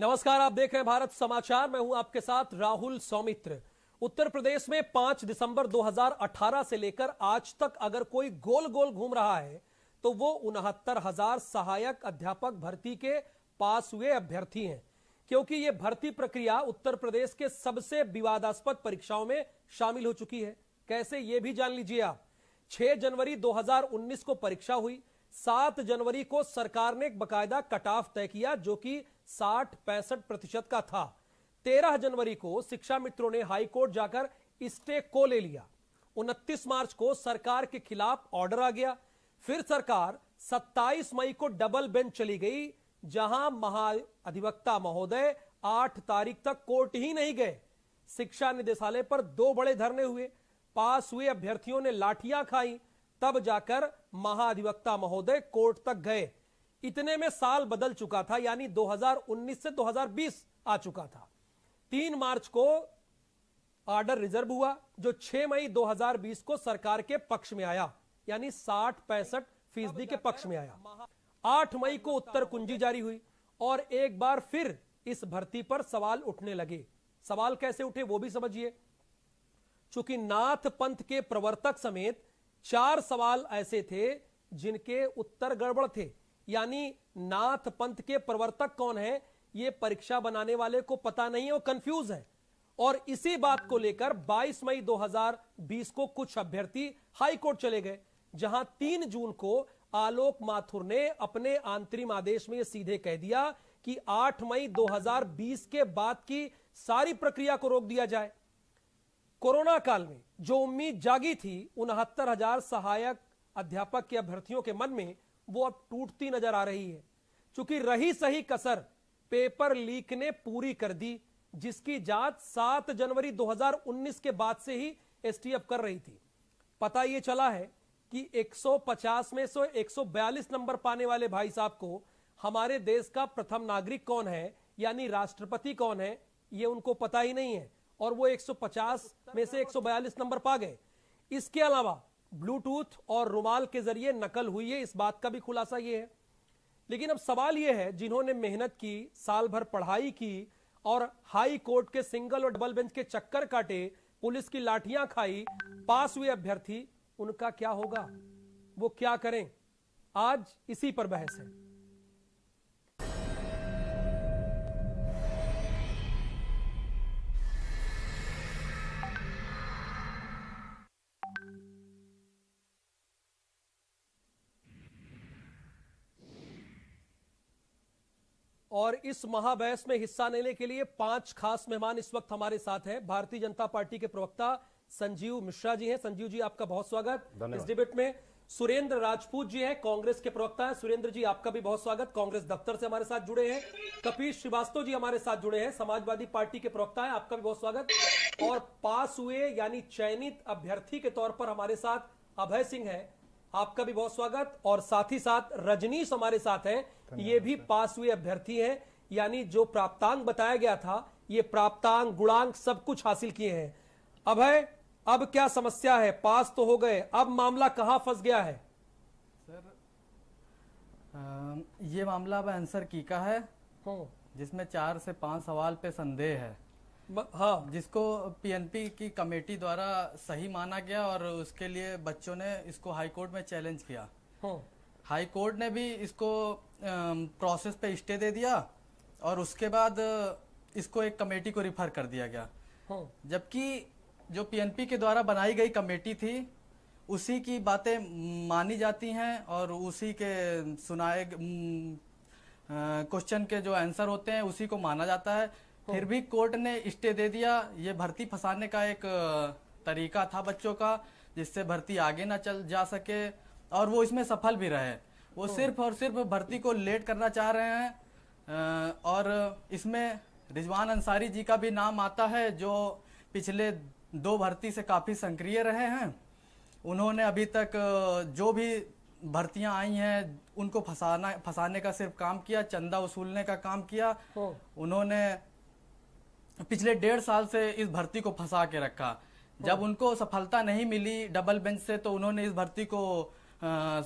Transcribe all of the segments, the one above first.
नमस्कार, आप देख रहे हैं भारत समाचार। मैं हूं आपके साथ राहुल सौमित्र। उत्तर प्रदेश में 5 दिसंबर 2018 से लेकर आज तक अगर कोई गोल गोल घूम रहा है तो वो 69,000 सहायक अध्यापक भर्ती के पास हुए अभ्यर्थी हैं, क्योंकि ये भर्ती प्रक्रिया उत्तर प्रदेश के सबसे विवादास्पद परीक्षाओं में शामिल हो चुकी है। कैसे, ये भी जान लीजिए आप। 6 जनवरी 2019 को परीक्षा हुई। 7 जनवरी को सरकार ने एक बकायदा कट ऑफ तय किया जो कि 60-65% का था। 13 जनवरी को शिक्षा मित्रों ने हाई कोर्ट जाकर स्टे को ले लिया। 29 मार्च को सरकार के खिलाफ ऑर्डर आ गया। फिर सरकार 27 मई को डबल बेंच चली गई, जहां महाधिवक्ता महोदय 8 तारीख तक कोर्ट ही नहीं गए। शिक्षा निदेशालय पर 2 बड़े धरने हुए। पास हुए अभ्यर्थियों ने लाठियां खाई, तब जाकर महाधिवक्ता महोदय कोर्ट तक गए। इतने में साल बदल चुका था, यानी 2019 से 2020 आ चुका था। 3 मार्च को ऑर्डर रिजर्व हुआ जो 6 मई 2020 को सरकार के पक्ष में आया, यानी 60-65% के पक्ष में आया। 8 मई को उत्तर कुंजी जारी हुई और एक बार फिर इस भर्ती पर सवाल उठने लगे। सवाल कैसे उठे वो भी समझिए। चूंकि नाथ पंथ के प्रवर्तक समेत 4 सवाल ऐसे थे जिनके उत्तर गड़बड़ थे, यानी नाथ पंथ के प्रवर्तक कौन है ये परीक्षा बनाने वाले को पता नहीं है, वो कंफ्यूज है। और इसी बात को लेकर 22 मई 2020 को कुछ अभ्यर्थी हाई कोर्ट चले गए, जहां 3 जून को आलोक माथुर ने अपने अंतरिम आदेश में सीधे कह दिया कि 8 मई 2020 के बाद की सारी प्रक्रिया को रोक दिया जाए। कोरोना काल में जो उम्मीद जागी थी 69,000 सहायक अध्यापक के अभ्यर्थियों के मन में, वो अब टूटती नजर आ रही है। चूंकि रही सही कसर पेपर लीक ने पूरी कर दी, जिसकी जांच 7 जनवरी 2019 के बाद से ही एसटीएफ कर रही थी। पता यह चला है कि 150 में से 142 नंबर पाने वाले भाई साहब को हमारे देश का प्रथम नागरिक कौन है, यानी राष्ट्रपति कौन है, यह उनको पता ही नहीं है, और वो 150 में से 142 नंबर पा गए। इसके अलावा ब्लूटूथ और रुमाल के जरिए नकल हुई है, इस बात का भी खुलासा यह है। लेकिन अब सवाल यह है, जिन्होंने मेहनत की, साल भर पढ़ाई की और हाई कोर्ट के सिंगल और डबल बेंच के चक्कर काटे, पुलिस की लाठियां खाई, पास हुए अभ्यर्थी, उनका क्या होगा, वो क्या करें? आज इसी पर बहस है। और इस महाबहस में हिस्सा लेने के लिए 5 खास मेहमान इस वक्त हमारे साथ हैं। भारतीय जनता पार्टी के प्रवक्ता संजीव मिश्रा जी हैं। संजीव जी, आपका बहुत स्वागत इस डिबेट में। सुरेंद्र राजपूत जी हैं, कांग्रेस के प्रवक्ता हैं। सुरेंद्र जी, आपका भी बहुत स्वागत, कांग्रेस दफ्तर से हमारे साथ जुड़े हैं। कपीश श्रीवास्तव जी हमारे साथ जुड़े हैं, समाजवादी पार्टी के प्रवक्ता हैं, आपका भी बहुत स्वागत। और पास हुए यानी चयनित अभ्यर्थी के तौर पर हमारे साथ अभय सिंह है, आपका भी बहुत स्वागत। और साथ ही साथ रजनीश हमारे साथ हैं, ये भी पास हुए अभ्यर्थी हैं, यानी जो प्राप्तांक बताया गया था ये प्राप्तांक गुणांक सब कुछ हासिल किए हैं। अभय, अब क्या समस्या है? पास तो हो गए, अब मामला कहां फंस गया है? सर, ये मामला अब आंसर की का है, जिसमें 4 से 5 सवाल पे संदेह है। हाँ, जिसको पीएनपी की कमेटी द्वारा सही माना गया और उसके लिए बच्चों ने इसको हाई कोर्ट में चैलेंज किया। हाई कोर्ट ने भी इसको प्रोसेस पे स्टे दे दिया और उसके बाद इसको एक कमेटी को रिफर कर दिया गया। जबकि जो पीएनपी के द्वारा बनाई गई कमेटी थी उसी की बातें मानी जाती हैं और उसी के सुनाए क्वेश्चन के जो आंसर होते हैं उसी को माना जाता है। फिर भी कोर्ट ने स्टे दे दिया। ये भर्ती फंसाने का एक तरीका था बच्चों का, जिससे भर्ती आगे ना चल जा सके, और वो इसमें सफल भी रहे। वो सिर्फ और सिर्फ भर्ती को लेट करना चाह रहे हैं। और इसमें रिजवान अंसारी जी का भी नाम आता है, जो पिछले 2 भर्ती से काफी सक्रिय रहे हैं। उन्होंने अभी तक जो भी भर्तियां आई हैं उनको फंसाने का सिर्फ काम किया, चंदा वसूलने का काम किया। उन्होंने पिछले 1.5 साल से इस भर्ती को फंसा के रखा। जब उनको सफलता नहीं मिली डबल बेंच से, तो उन्होंने इस भर्ती को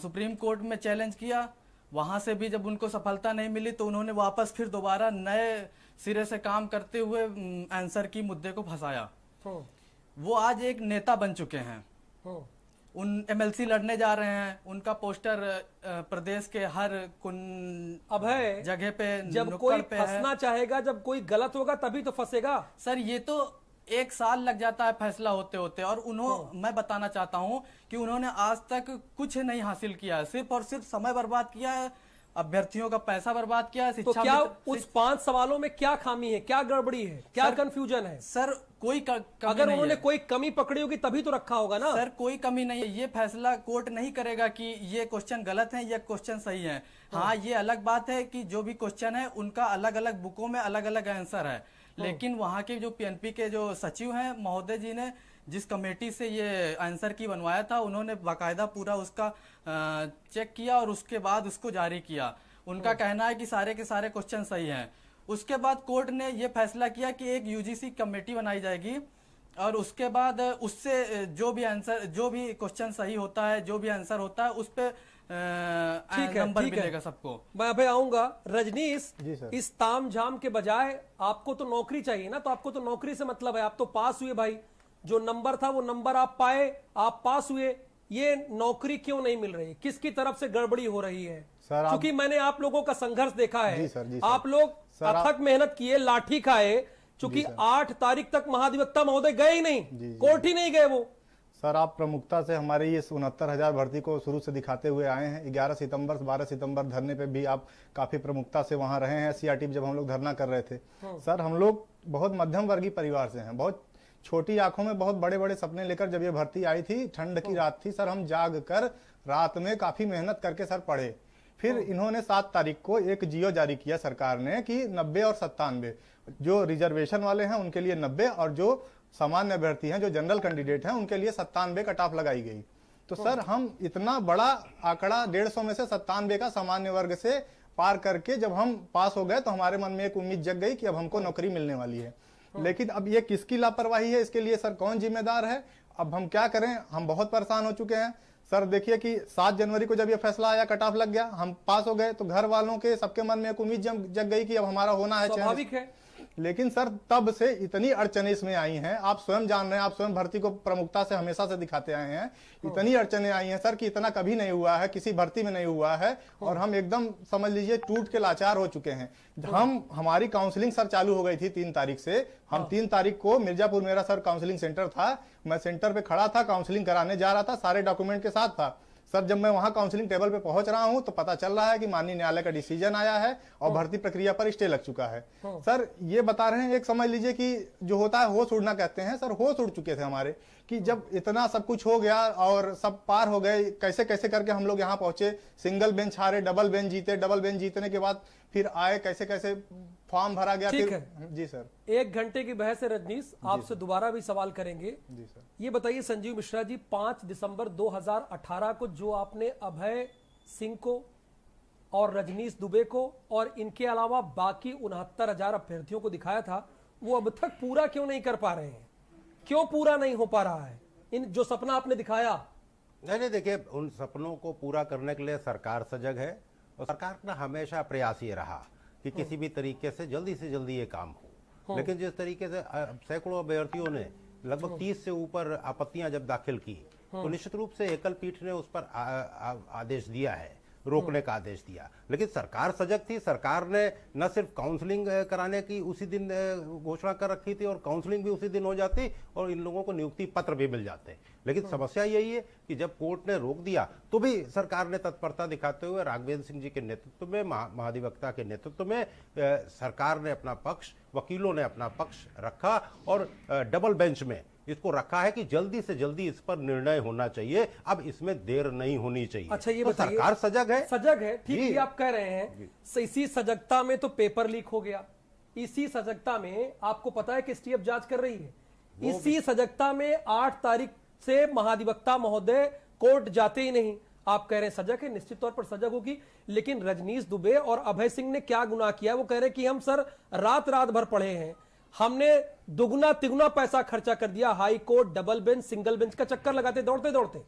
सुप्रीम कोर्ट में चैलेंज किया। वहां से भी जब उनको सफलता नहीं मिली तो उन्होंने वापस फिर दोबारा नए सिरे से काम करते हुए आंसर की मुद्दे को फंसाया। हम्म, वो आज एक नेता बन चुके हैं, हम्म, उन एमएलसी लड़ने जा रहे हैं, उनका पोस्टर प्रदेश के हर अभय जगह पे जब नुक्कड़ कोई पे है। फंसना चाहेगा, जब कोई गलत होगा तभी तो फंसेगा। सर ये तो 1 साल लग जाता है फैसला होते होते, और मैं बताना चाहता हूं कि उन्होंने आज तक कुछ नहीं हासिल किया है, सिर्फ और सिर्फ समय बर्बाद किया है, अभ्यर्थियों का पैसा बर्बाद किया है। तो क्या उस 5 सवालों में क्या खामी है, क्या गड़बड़ी है, क्या कंफ्यूजन है? सर कोई कमी अगर नहीं उन्होंने है। कोई कमी पकड़ी होगी तभी तो रखा होगा ना। सर कोई कमी नहीं है, ये फैसला कोर्ट नहीं करेगा कि ये क्वेश्चन गलत है, ये क्वेश्चन सही है। हाँ, ये अलग बात है कि जो भी क्वेश्चन है उनका अलग अलग बुकों में अलग अलग आंसर है, लेकिन वहाँ के जो पीएनपी के जो सचिव हैं महोदय जी ने जिस कमेटी से ये आंसर की बनवाया था, उन्होंने बाकायदा पूरा उसका चेक किया और उसके बाद उसको जारी किया। उनका कहना है कि सारे के सारे क्वेश्चन सही हैं। उसके बाद कोर्ट ने ये फैसला किया कि एक यूजीसी कमेटी बनाई जाएगी और उसके बाद उससे जो भी क्वेश्चन सही होता है, जो भी आंसर होता है, उस पे नंबर मिलेगा सबको। मैं अभी आऊंगा। रजनीश, जी सर। इस ताम झाम के बजाय आपको तो नौकरी चाहिए ना, तो आपको तो नौकरी से मतलब है। आप तो पास हुए भाई, जो नंबर था वो नंबर आप पाए, आप पास हुए। ये नौकरी क्यों नहीं मिल रही, किसकी तरफ से गड़बड़ी हो रही है? क्योंकि मैंने आप लोगों का संघर्ष देखा है। जी सर। आप लोग अथक मेहनत किए, लाठी खाए, चूंकि 8 तारीख तक महाधिवक्ता महोदय गए ही नहीं, कोर्ट ही नहीं गए वो। सर आप प्रमुखता से हमारे ये 69,000 भर्ती को शुरू से दिखाते हुए आए हैं। 11 सितंबर 12 सितंबर धरने पे भी आप काफी प्रमुखता से वहां रहे हैं। सीआरटी जब हम लोग धरना कर रहे थे, सर हम लोग बहुत मध्यम वर्गीय परिवार से हैं, बहुत छोटी आंखों में बहुत बड़े बड़े सपने लेकर जब ये भर्ती आई थी, ठंड की रात थी सर, हम जाग कर रात में काफी मेहनत करके सर पढ़े। फिर इन्होंने 7 तारीख को एक जियो जारी किया सरकार ने कि 90 और 97 जो रिजर्वेशन वाले हैं उनके लिए 90 और जो सामान्य अभ्यर्थी हैं, जो जनरल कैंडिडेट हैं, उनके लिए 97 कट ऑफ लगाई गई। तो सर हम इतना बड़ा आंकड़ा 150 में से 97 का सामान्य वर्ग से पार करके जब हम पास हो गए तो हमारे मन में एक उम्मीद जग गई कि अब हमको नौकरी मिलने वाली है। लेकिन अब ये किसकी लापरवाही है, इसके लिए सर कौन जिम्मेदार है? अब हम क्या करें, हम बहुत परेशान हो चुके हैं सर। देखिए कि 7 जनवरी को जब ये फैसला आया, कट ऑफ लग गया, हम पास हो गए, तो घर वालों के सबके मन में एक उम्मीद जग गई कि अब हमारा होना है, स्वाभाविक है। लेकिन सर तब से इतनी अड़चने इसमें आई हैं, आप स्वयं जान रहे हैं, आप स्वयं भर्ती को प्रमुखता से हमेशा से दिखाते आए हैं। इतनी अड़चने आई हैं सर कि इतना कभी नहीं हुआ है, किसी भर्ती में नहीं हुआ है, और हम एकदम समझ लीजिए टूट के लाचार हो चुके हैं। हमारी काउंसलिंग सर चालू हो गई थी 3 तारीख से। हम 3 तारीख को मिर्जापुर मेरा सर काउंसलिंग सेंटर था, मैं सेंटर पे खड़ा था, काउंसलिंग कराने जा रहा था, सारे डॉक्यूमेंट के साथ था सर। जब मैं वहां काउंसलिंग टेबल पे पहुंच रहा हूं तो पता चल रहा है कि माननीय न्यायालय का डिसीजन आया है और भर्ती प्रक्रिया पर स्टे लग चुका है। सर ये बता रहे हैं, एक समझ लीजिए कि जो होता है होश उड़ना कहते हैं सर, होश उड़ चुके थे हमारे कि जब इतना सब कुछ हो गया और सब पार हो गए, कैसे कैसे करके हम लोग यहाँ पहुंचे, सिंगल बेंच हारे, डबल बेंच जीते, डबल बेंच जीतने के बाद फिर आए, कैसे कैसे फॉर्म भरा गया। ठीक फिर है जी सर। 1 घंटे की बहस है रजनीश, आपसे दोबारा भी सवाल करेंगे। जी सर। ये बताइए संजीव मिश्रा जी, 5 दिसंबर 2018 को जो आपने अभय सिंह को और रजनीश दुबे को और इनके अलावा बाकी 69,000 अभ्यर्थियों को दिखाया था, वो अब तक पूरा क्यों नहीं कर पा रहे हैं? क्यों पूरा नहीं हो पा रहा है इन जो सपना आपने दिखाया? नहीं, देखिए उन सपनों को पूरा करने के लिए सरकार सजग है और सरकार का हमेशा प्रयास ये रहा कि किसी भी तरीके से जल्दी ये काम हो। लेकिन जिस तरीके से सैकड़ों अभ्यर्थियों ने लगभग 30 से ऊपर आपत्तियां जब दाखिल की, तो निश्चित रूप से एकल पीठ ने उस पर आदेश दिया है, रोकने का आदेश दिया। लेकिन सरकार सजग थी, सरकार ने न सिर्फ काउंसलिंग कराने की उसी दिन घोषणा कर रखी थी और काउंसलिंग भी उसी दिन हो जाती और इन लोगों को नियुक्ति पत्र भी मिल जाते। लेकिन समस्या यही है कि जब कोर्ट ने रोक दिया तो भी सरकार ने तत्परता दिखाते हुए राघवेंद्र सिंह जी के नेतृत्व में, महाधिवक्ता के नेतृत्व में सरकार ने अपना पक्ष, वकीलों ने अपना पक्ष रखा और डबल बेंच में इसको रखा है कि जल्दी से जल्दी इस पर निर्णय होना चाहिए, अब इसमें देर नहीं होनी चाहिए। अच्छा ये तो बताइए, सरकार सजग है, सजग है, ठीक है, आप कह रहे हैं। इसी सजगता में तो पेपर लीक हो गया, इसी सजगता में आपको पता है कि एसटीएफ जांच कर रही है, इसी सजगता में 8 तारीख से महाधिवक्ता महोदय कोर्ट जाते ही नहीं। आप कह रहे हैं सजग है, निश्चित तौर पर सजग होगी, लेकिन रजनीश दुबे और अभय सिंह ने क्या गुनाह किया? वो कह रहे हैं कि हम सर रात भर पढ़े हैं, हमने दुगना तिगुना पैसा खर्चा कर दिया, high court, double bench, single bench का चक्कर लगाते दौड़ते दौड़ते।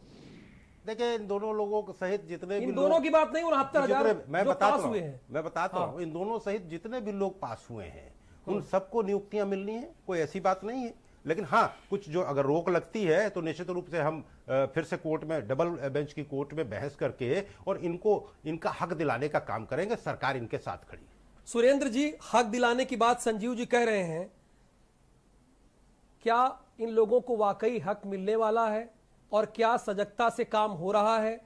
देखिए इन दोनों लोगों सहित जितने भी इन दोनों की बात नहीं, 69,000 मैं जो बताता पास हुए हैं, मैं बताता हूँ, इन दोनों सहित जितने भी लोग पास हुए हैं उन सबको नियुक्तियां मिलनी है, कोई ऐसी बात नहीं है। लेकिन हाँ, कुछ जो अगर रोक लगती है तो निश्चित रूप से हम फिर से कोर्ट में, डबल बेंच की कोर्ट में बहस करके और इनका हक दिलाने का काम करेंगे। सरकार इनके साथ खड़ी है। सुरेंद्र जी, हक दिलाने की बात संजीव जी कह रहे हैं, क्या इन लोगों को वाकई हक मिलने वाला है और क्या सजगता से काम हो रहा है?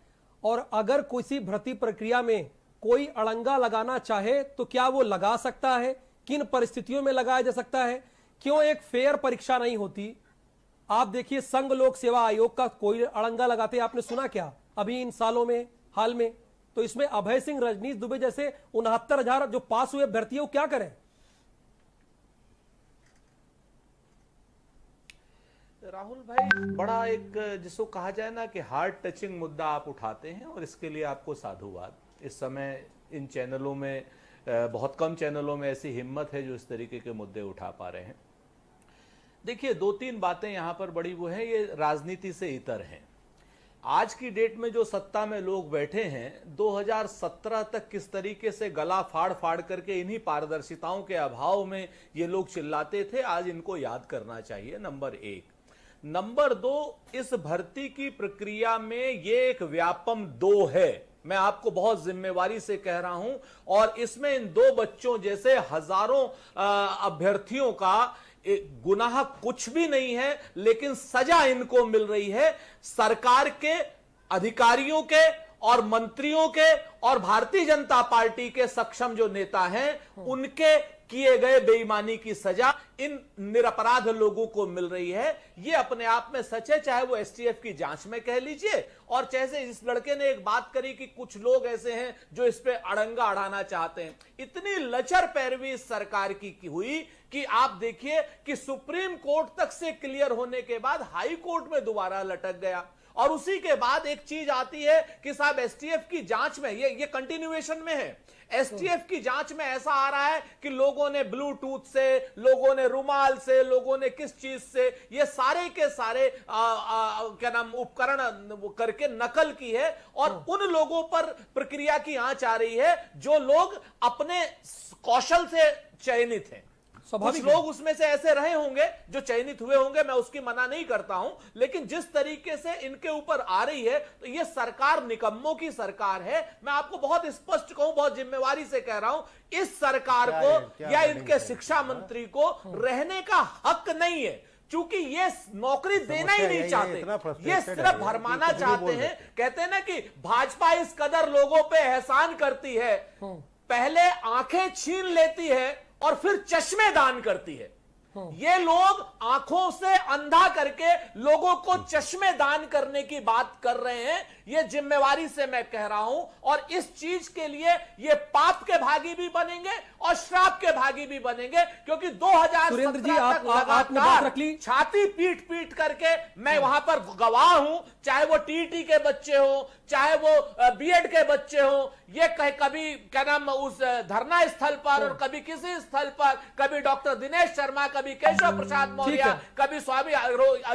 और अगर किसी भर्ती प्रक्रिया में कोई अड़ंगा लगाना चाहे तो क्या वो लगा सकता है? किन परिस्थितियों में लगाया जा सकता है? क्यों एक फेयर परीक्षा नहीं होती? आप देखिए, संघ लोक सेवा आयोग का कोई अड़ंगा लगाते आपने सुना क्या अभी इन सालों में, हाल में? तो इसमें अभय सिंह, रजनीश दुबे जैसे 69,000 जो पास हुए अभ्यर्थी वो क्या करें? राहुल भाई, बड़ा एक जिसको कहा जाए ना कि हार्ट टचिंग मुद्दा आप उठाते हैं और इसके लिए आपको साधुवाद। इस समय इन चैनलों में, बहुत कम चैनलों में ऐसी हिम्मत है जो इस तरीके के मुद्दे उठा पा रहे हैं। देखिए, 2-3 बातें यहां पर बड़ी वो है, ये राजनीति से इतर हैं। आज की डेट में जो सत्ता में लोग बैठे हैं, 2017 तक किस तरीके से गला फाड़ फाड़ करके इन्हीं पारदर्शिताओं के अभाव में ये लोग चिल्लाते थे, आज इनको याद करना चाहिए। नंबर 1। नंबर 2, इस भर्ती की प्रक्रिया में ये एक व्यापम 2 है, मैं आपको बहुत जिम्मेवारी से कह रहा हूं। और इसमें इन 2 बच्चों जैसे हजारों अभ्यर्थियों का गुनाह कुछ भी नहीं है, लेकिन सजा इनको मिल रही है सरकार के, अधिकारियों के और मंत्रियों के और भारतीय जनता पार्टी के सक्षम जो नेता हैं उनके किए गए बेईमानी की सजा इन निरपराध लोगों को मिल रही है। ये अपने आप में सच है, चाहे वो एसटीएफ की जांच में कह लीजिए, और जैसे इस लड़के ने एक बात करी कि कुछ लोग ऐसे हैं जो इस पे अड़ंगा अड़ाना चाहते हैं। इतनी लचर पैरवी इस सरकार की हुई कि आप देखिए कि सुप्रीम कोर्ट तक से क्लियर होने के बाद हाई कोर्ट में दोबारा लटक गया। और उसी के बाद एक चीज आती है कि साहब एसटीएफ की जांच में, ये कंटिन्यूएशन में है, एसटीएफ की जांच में ऐसा आ रहा है कि लोगों ने ब्लूटूथ से, लोगों ने रुमाल से, लोगों ने किस चीज से, ये सारे के सारे क्या नाम उपकरण करके नकल की है और उन लोगों पर प्रक्रिया की आंच आ रही है जो लोग अपने कौशल से चयनित हैं। कुछ लोग उसमें से ऐसे रहे होंगे जो चयनित हुए होंगे, मैं उसकी मना नहीं करता हूं, लेकिन जिस तरीके से इनके ऊपर आ रही है तो ये सरकार निकम्मों की सरकार है। मैं आपको बहुत स्पष्ट कहूं, बहुत जिम्मेवारी से कह रहा हूं, इस सरकार को या इनके शिक्षा मंत्री को रहने का हक नहीं है, क्योंकि ये नौकरी देना ही नहीं चाहते, ये सिर्फ भरमाना चाहते हैं। कहते हैं ना कि भाजपा इस कदर लोगों पे एहसान करती है, पहले आंखें छीन लेती है और फिर चश्मे दान करती है। ये लोग आंखों से अंधा करके लोगों को चश्मे दान करने की बात कर रहे हैं। ये जिम्मेवारी से मैं कह रहा हूं, और इस चीज के लिए ये पाप के भागी भी बनेंगे और श्राप के भागी भी बनेंगे, क्योंकि 2017 तक लगातार छाती पीट पीट करके मैं वहां पर गवाह हूं, चाहे वो टीटी के बच्चे हो, चाहे वो बीएड के बच्चे हो, ये कभी क्या नाम उस धरना स्थल पर और कभी किसी स्थल पर, कभी डॉक्टर दिनेश शर्मा, कभी केशव प्रसाद मौर्य, कभी स्वामी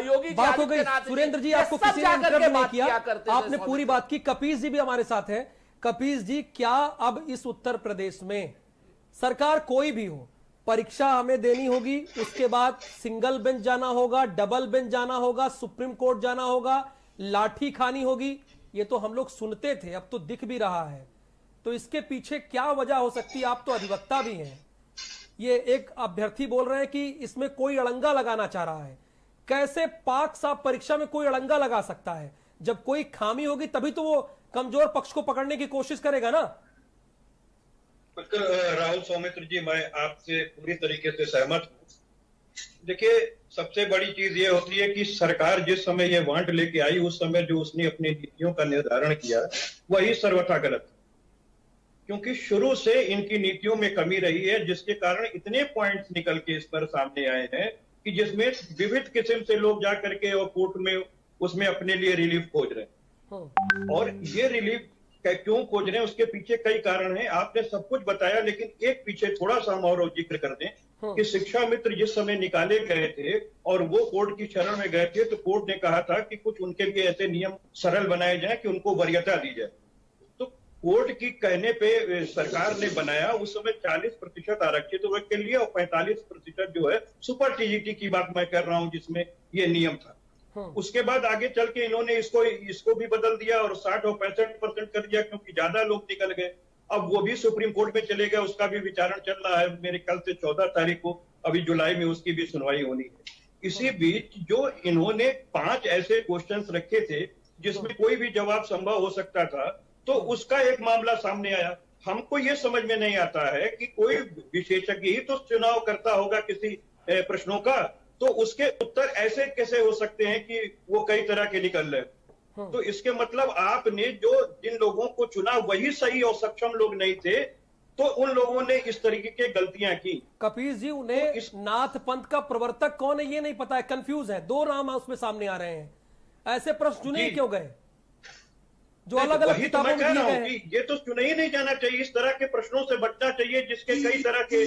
योगी बात हो गई। सुरेंद्र जी, आपको किसी ने इंटरव्यू नहीं किया, आपने पूरी बात की। कपीस जी भी हमारे साथ है। कपीस जी, क्या अब इस उत्तर प्रदेश में सरकार कोई भी हो, परीक्षा हमें देनी होगी, उसके बाद सिंगल बेंच जाना होगा, डबल बेंच जाना होगा, सुप्रीम कोर्ट जाना होगा, लाठी खानी होगी? ये तो हम लोग सुनते थे, अब तो दिख भी रहा है। तो इसके पीछे क्या वजह हो सकती है? आप तो अधिवक्ता भी हैं। ये एक अभ्यर्थी बोल रहे हैं कि इसमें कोई अड़ंगा लगाना चाह रहा है। कैसे पाक साहब परीक्षा में कोई अड़ंगा लगा सकता है? जब कोई खामी होगी तभी तो वो कमजोर पक्ष को पकड़ने की कोशिश करेगा ना। राहुल सौमित्र जी, मैं आपसे पूरी तरीके से सहमत हूं। देखिए, सबसे बड़ी चीज ये होती है कि सरकार जिस समय ये वांट लेके आई, उस समय जो उसने अपनी नीतियों का निर्धारण किया वही सर्वथा गलत, क्योंकि शुरू से इनकी नीतियों में कमी रही है, जिसके कारण इतने पॉइंट्स निकल के इस पर सामने आए हैं कि जिसमें विविध किस्म से लोग जा करके और कोर्ट में उसमें अपने लिए रिलीफ खोज रहे हैं। और ये रिलीफ क्यों खोज रहे हैं, उसके पीछे कई कारण हैं। आपने सब कुछ बताया, लेकिन एक पीछे थोड़ा सा हम और जिक्र कर दें कि शिक्षा मित्र जिस समय निकाले गए थे और वो कोर्ट की शरण में गए थे, तो कोर्ट ने कहा था कि कुछ उनके लिए ऐसे नियम सरल बनाए जाए कि उनको वरीयता दी जाए। तो कोर्ट की कहने पे सरकार ने बनाया, उस समय 40% आरक्षित वर्ग के लिए और 45% जो है सुपर टीजीटी की बात मैं कर रहा हूं, जिसमें ये नियम था। उसके बाद आगे चल के इन्होंने इसको भी बदल दिया और 60 और 65% कर दिया, क्योंकि ज्यादा लोग निकल गए। अब वो भी सुप्रीम कोर्ट में चले गए, उसका भी विचारण चल रहा है। मेरे ख्याल से 14 तारीख को, अभी जुलाई में उसकी भी सुनवाई होनी है। इसी बीच जो इन्होंने 5 ऐसे क्वेश्चंस रखे थे जिसमें कोई भी जवाब संभव हो सकता था, तो उसका एक मामला सामने आया। हमको ये समझ में नहीं आता है कि कोई विशेषज्ञ ही तो चुनाव करता होगा किसी प्रश्नों का, तो उसके उत्तर ऐसे कैसे हो सकते हैं कि वो कई तरह के निकल रहे। तो इसके मतलब आपने जो जिन लोगों को चुना वही सही और सक्षम लोग नहीं थे, तो उन लोगों ने इस तरीके की गलतियां की। कपीस जी, उन्हें इस नाथ पंथ का प्रवर्तक कौन है ये नहीं पता है, कंफ्यूज है। 2 नाम उसमें सामने आ रहे हैं, ऐसे प्रश्न चुने क्यों गए जो अलग अलग किताबों में दिए गए हैं? ये तो चुने ही नहीं जाना चाहिए। इस तरह के प्रश्नों से बचना चाहिए जिसके कई तरह के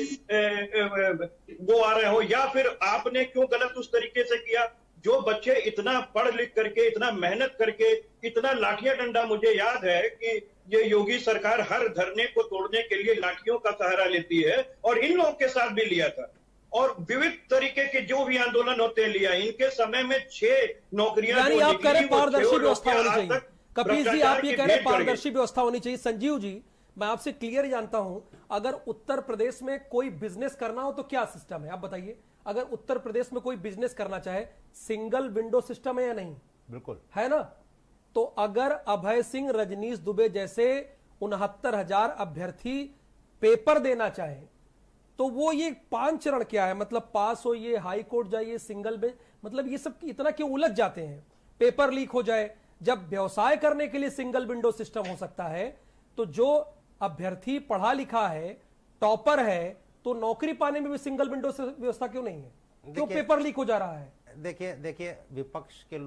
वो आ रहे हो, या फिर आपने क्यों गलत उस तरीके से किया। जो बच्चे इतना पढ़ लिख करके, इतना मेहनत करके, इतना लाठियां डंडा, मुझे याद है कि ये योगी सरकार हर धरने को तोड़ने के लिए लाठियों का सहारा लेती है, और इन लोगों के साथ भी लिया था। और विविध तरीके के जो भी आंदोलन होते लिया, इनके समय में 6 नौकरियां, यानी आप कह रहे पारदर्शी व्यवस्था होनी चाहिए। कपिल जी, आप ये कह रहे पारदर्शी व्यवस्था होनी चाहिए। संजीव जी, मैं आपसे क्लियर जानता हूं, अगर उत्तर प्रदेश में कोई बिजनेस करना हो तो क्या सिस्टम है, आप बताइए। अगर उत्तर प्रदेश में कोई बिजनेस करना चाहे, सिंगल विंडो सिस्टम है या नहीं? बिल्कुल है ना। तो अगर अभय सिंह, रजनीश दुबे जैसे 69,000 अभ्यर्थी पेपर देना चाहे, तो वो ये 5 चरण क्या है? मतलब पास हो, ये हाई कोर्ट जाइए, सिंगल बेंच, मतलब ये सब इतना क्यों उलझ जाते हैं? पेपर लीक हो जाए। जब व्यवसाय करने के लिए सिंगल विंडो सिस्टम हो सकता है, तो जो अभ्यर्थी पढ़ा लिखा है, टॉपर है, तो नौकरी पाने में भी सिंगल विंडो व्यवस्था क्यों नहीं है? क्यों पेपर लीक हो जा रहा है? देखिए विपक्ष के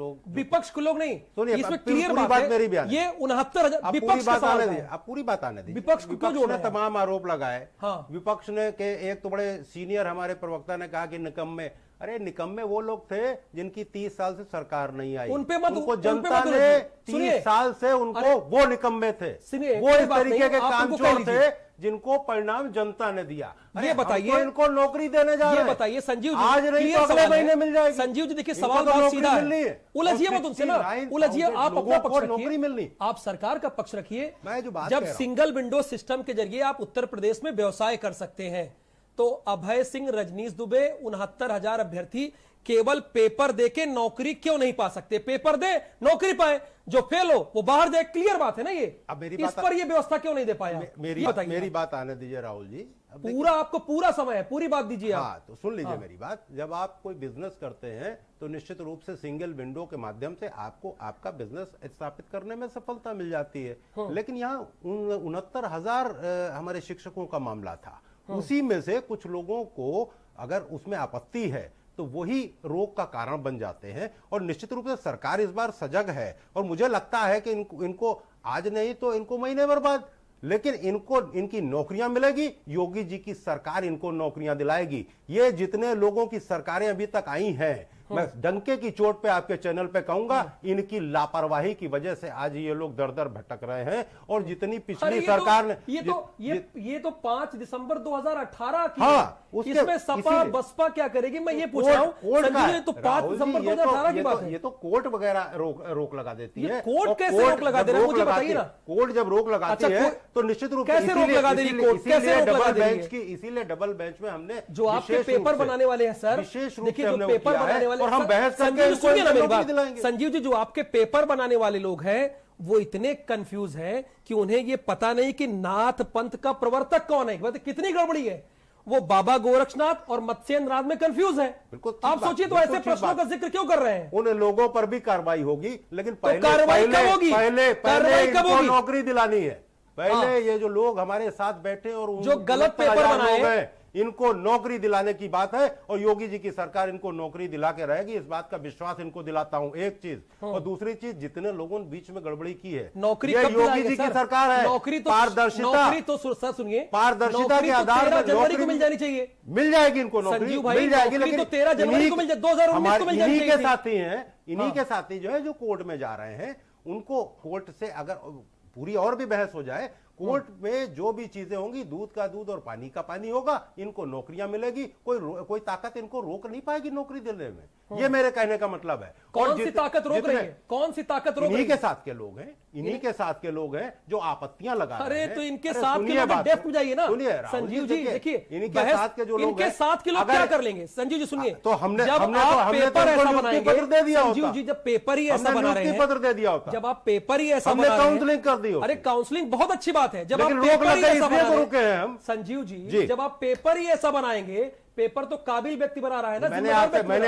लोग नहीं, सुनिए, इसमें क्लियर बात है, मेरी बयान ये 69,000 विपक्ष का सवाल है। आप पूरी बात आने दीजिए। विपक्ष ने तमाम आरोप लगाए। हाँ। विपक्ष ने के एक तो बड़े सीनियर हमारे प्रवक्ता ने कहा कि निकम्मे। अरे निकम्मे वो लोग थे जिनकी 30 साल से सरकार नहीं आई, उनको जनता ने 30 साल से उनको, वो निकम्मे थे, वो इस तरीके के कामचोर थे जिनको परिणाम जनता ने दिया। ये बताइए, इनको नौकरी देने जा रहे हैं। ये बताइए संजीव जी, आज नहीं तो अगले महीने मिल जाएगी। संजीव जी देखिए, सवाल बहुत सीधा है, उलझिए मत उनसे ना, उलझिए, आप अपना पक्ष रखिए, आप सरकार का पक्ष रखिए। जब सिंगल विंडो सिस्टम के जरिए आप उत्तर प्रदेश में व्यवसाय कर सकते हैं, तो अभय सिंह, रजनीश दुबे, 69,000 अभ्यर्थी केवल पेपर देके नौकरी क्यों नहीं पा सकते? पेपर दे, नौकरी पाए, जो फेल हो वो बाहर जाए। क्लियर बात है ना ये। अब मेरी इस पर ये व्यवस्था क्यों नहीं दे पाया? मेरी बात आने दीजिए राहुल जी। पूरा आपको पूरा समय है, पूरी बात दीजिए आप। हाँ, तो सुन लीजिए मेरी बात। जब आप कोई बिजनेस करते हैं तो निश्चित रूप से सिंगल विंडो के माध्यम से आपको आपका बिजनेस स्थापित करने में सफलता मिल जाती है। लेकिन यहाँ 69,000 हमारे शिक्षकों का मामला था, उसी में से कुछ लोगों को अगर उसमें आपत्ति है तो वही रोक का कारण बन जाते हैं। और निश्चित रूप से सरकार इस बार सजग है, और मुझे लगता है कि इनको आज नहीं तो इनको महीने बाद, लेकिन इनको इनकी नौकरियां मिलेगी। योगी जी की सरकार इनको नौकरियां दिलाएगी। ये जितने लोगों की सरकारें अभी तक आई हैं, मैं डंके की चोट पे आपके चैनल पे कहूंगा, इनकी लापरवाही की वजह से आज ये लोग दर दर भटक रहे हैं। और जितनी पिछली सरकार ने ये तो 5 दिसंबर 2018 की, हाँ, इसमें सपा बसपा क्या करेगी, मैं ये पूछ रहा हूँ। तो 5 दिसंबर 2018 की बात है। ये तो कोर्ट वगैरह रोक लगा देती है। कोर्ट कैसे रोक लगा दे रहा है, मुझे बताइए ना। कोर्ट जब रोक लगाती है तो निश्चित रूप से कैसे रोक लगा दे रही कोर्ट, कैसे रोक लगा दे रही है? इसीलिए डबल बेंच में हमने, जो आपके पेपर बनाने वाले हैं सर, विशेष रूप देखिए, जो पेपर बनाने वाले, और हम बहस करके सुनिए ना मेरी बात संजीव जी, जो आपके पेपर बनाने वाले लोग हैं वो इतने कंफ्यूज हैं कि उन्हें ये पता नहीं कि नाथ पंथ का प्रवर्तक कौन है। मतलब कितनी गड़बड़ी है। वो बाबा गोरक्षनाथ और मत्स्येंद्र नाथ में कंफ्यूज है। आप सोचिए, तो ऐसे प्रश्नों का जिक्र क्यों कर रहे हैं? उन लोगों पर भी कार्रवाई होगी, लेकिन पहले कार्रवाई कब होगी? पहले नौकरी दिलानी है। पहले ये जो लोग हमारे साथ बैठे और जो गलत पेपर बनाए, इनको नौकरी दिलाने की बात है। और योगी जी की सरकार इनको नौकरी दिला के रहेगी, इस बात का विश्वास इनको दिलाता हूं। एक चीज, और दूसरी चीज, जितने लोगों ने बीच में गड़बड़ी की है, नौकरी योगी जी की सरकार है। नौकरी तो पारदर्शिता, सर सुनिए, पारदर्शिता के आधार पर जनवरी को मिल जानी चाहिए। मिल जाएगी इनको नौकरी, मिल जाएगी, लेकिन 13 जनवरी को मिल जाए, 2019 को मिल जानी चाहिए। इन्हीं के साथी हैं, इन्हीं के साथी जो है जो कोर्ट में जा रहे हैं, उनको कोर्ट से अगर पूरी और भी बहस हो जाए कोर्ट में जो भी चीजें होंगी, दूध का दूध और पानी का पानी होगा, इनको नौकरियां मिलेगी, कोई ताकत इनको रोक नहीं पाएगी नौकरी देने में। ये मेरे कहने का मतलब है। कौन सी ताकत रोक रही है? कौन सी ताकत रोक रही है? इन्हीं के साथ के लोग हैं, इन्हीं के साथ के लोग हैं जो आपत्तियां लगा रहे हैं। अरे तो इनके साथ के लोग डेप्थ में जाइए ना। संजीव जी देखिए, इन्हीं के साथ के जो लोग इनके साथ के लोग क्या कर लेंगे? संजीव जी सुनिए, तो हमने पेपर ऐसा बनाएंगे, पत्र दे दिया होता। संजीव जी जब पेपर ही ऐसा बना रहे हैं, पत्र दे दिया होता। जब आप पेपर ही ऐसा हमने काउंसलिंग कर दी। अरे काउंसलिंग बहुत अच्छी बात है, जब आप रोक पेपर ही ऐसा बना रहे रुके हैं हम। संजीव जी जब आप पेपर ही ऐसा बनाएंगे, पेपर तो काबिल व्यक्ति बना रहा है ना। मैंने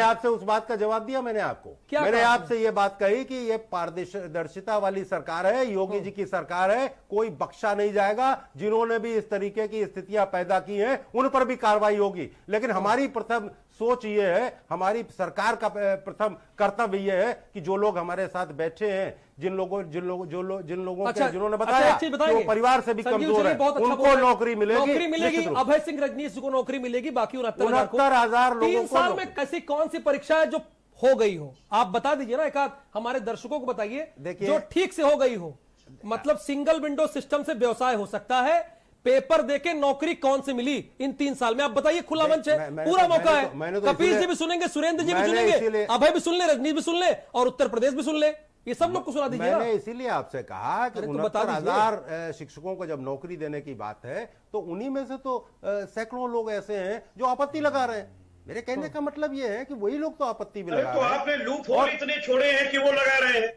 आपसे उस बात का जवाब दिया। मैंने आपसे ये बात कही कि ये पारदर्शिता वाली सरकार है, योगी जी की सरकार है, कोई बख्शा नहीं जाएगा। जिन्होंने भी इस तरीके की स्थितियां पैदा की हैं उन पर भी कार्रवाई होगी। लेकिन हमारी प्रथम सोच ये है, हमारी सरकार का प्रथम कर्तव्य ये है कि जो लोग हमारे साथ बैठे हैं, जिन्होंने बताया कि वो परिवार से भी कमजोर है, उनको नौकरी मिलेगी। अभय सिंह रजनीश को नौकरी मिलेगी, बाकी 69,000 लोगों को। 3 साल में कैसी कौन सी परीक्षा है जो हो गई हो? आप बता दीजिए ना, एक आध हमारे दर्शकों को बताइए जो ठीक से हो गई हो। मतलब सिंगल विंडो सिस्टम से व्यवसाय हो सकता है, पेपर देके नौकरी कौन से मिली इन 3 साल में? आप बताइए, खुला मंच है, पूरा मौका है। कपिल जी भी सुनेंगे, सुरेंद्र जी भी सुनेंगे, अभय भी सुन ले, रजनीश भी सुन ले, और उत्तर प्रदेश भी सुन ले। ये सब लोग को सुना दीजिए। मैंने इसीलिए आपसे कहा कि 69,000 शिक्षकों को जब नौकरी देने की बात है तो उन्हीं में से तो सैकड़ों लोग ऐसे हैं जो आपत्ति लगा रहे हैं। मेरे कहने का मतलब ये है कि वही लोग तो आपत्ति भी लगा रहे हैं। तो आपने लूप होल इतने छोड़े हैं कि वो लगा रहे हैं।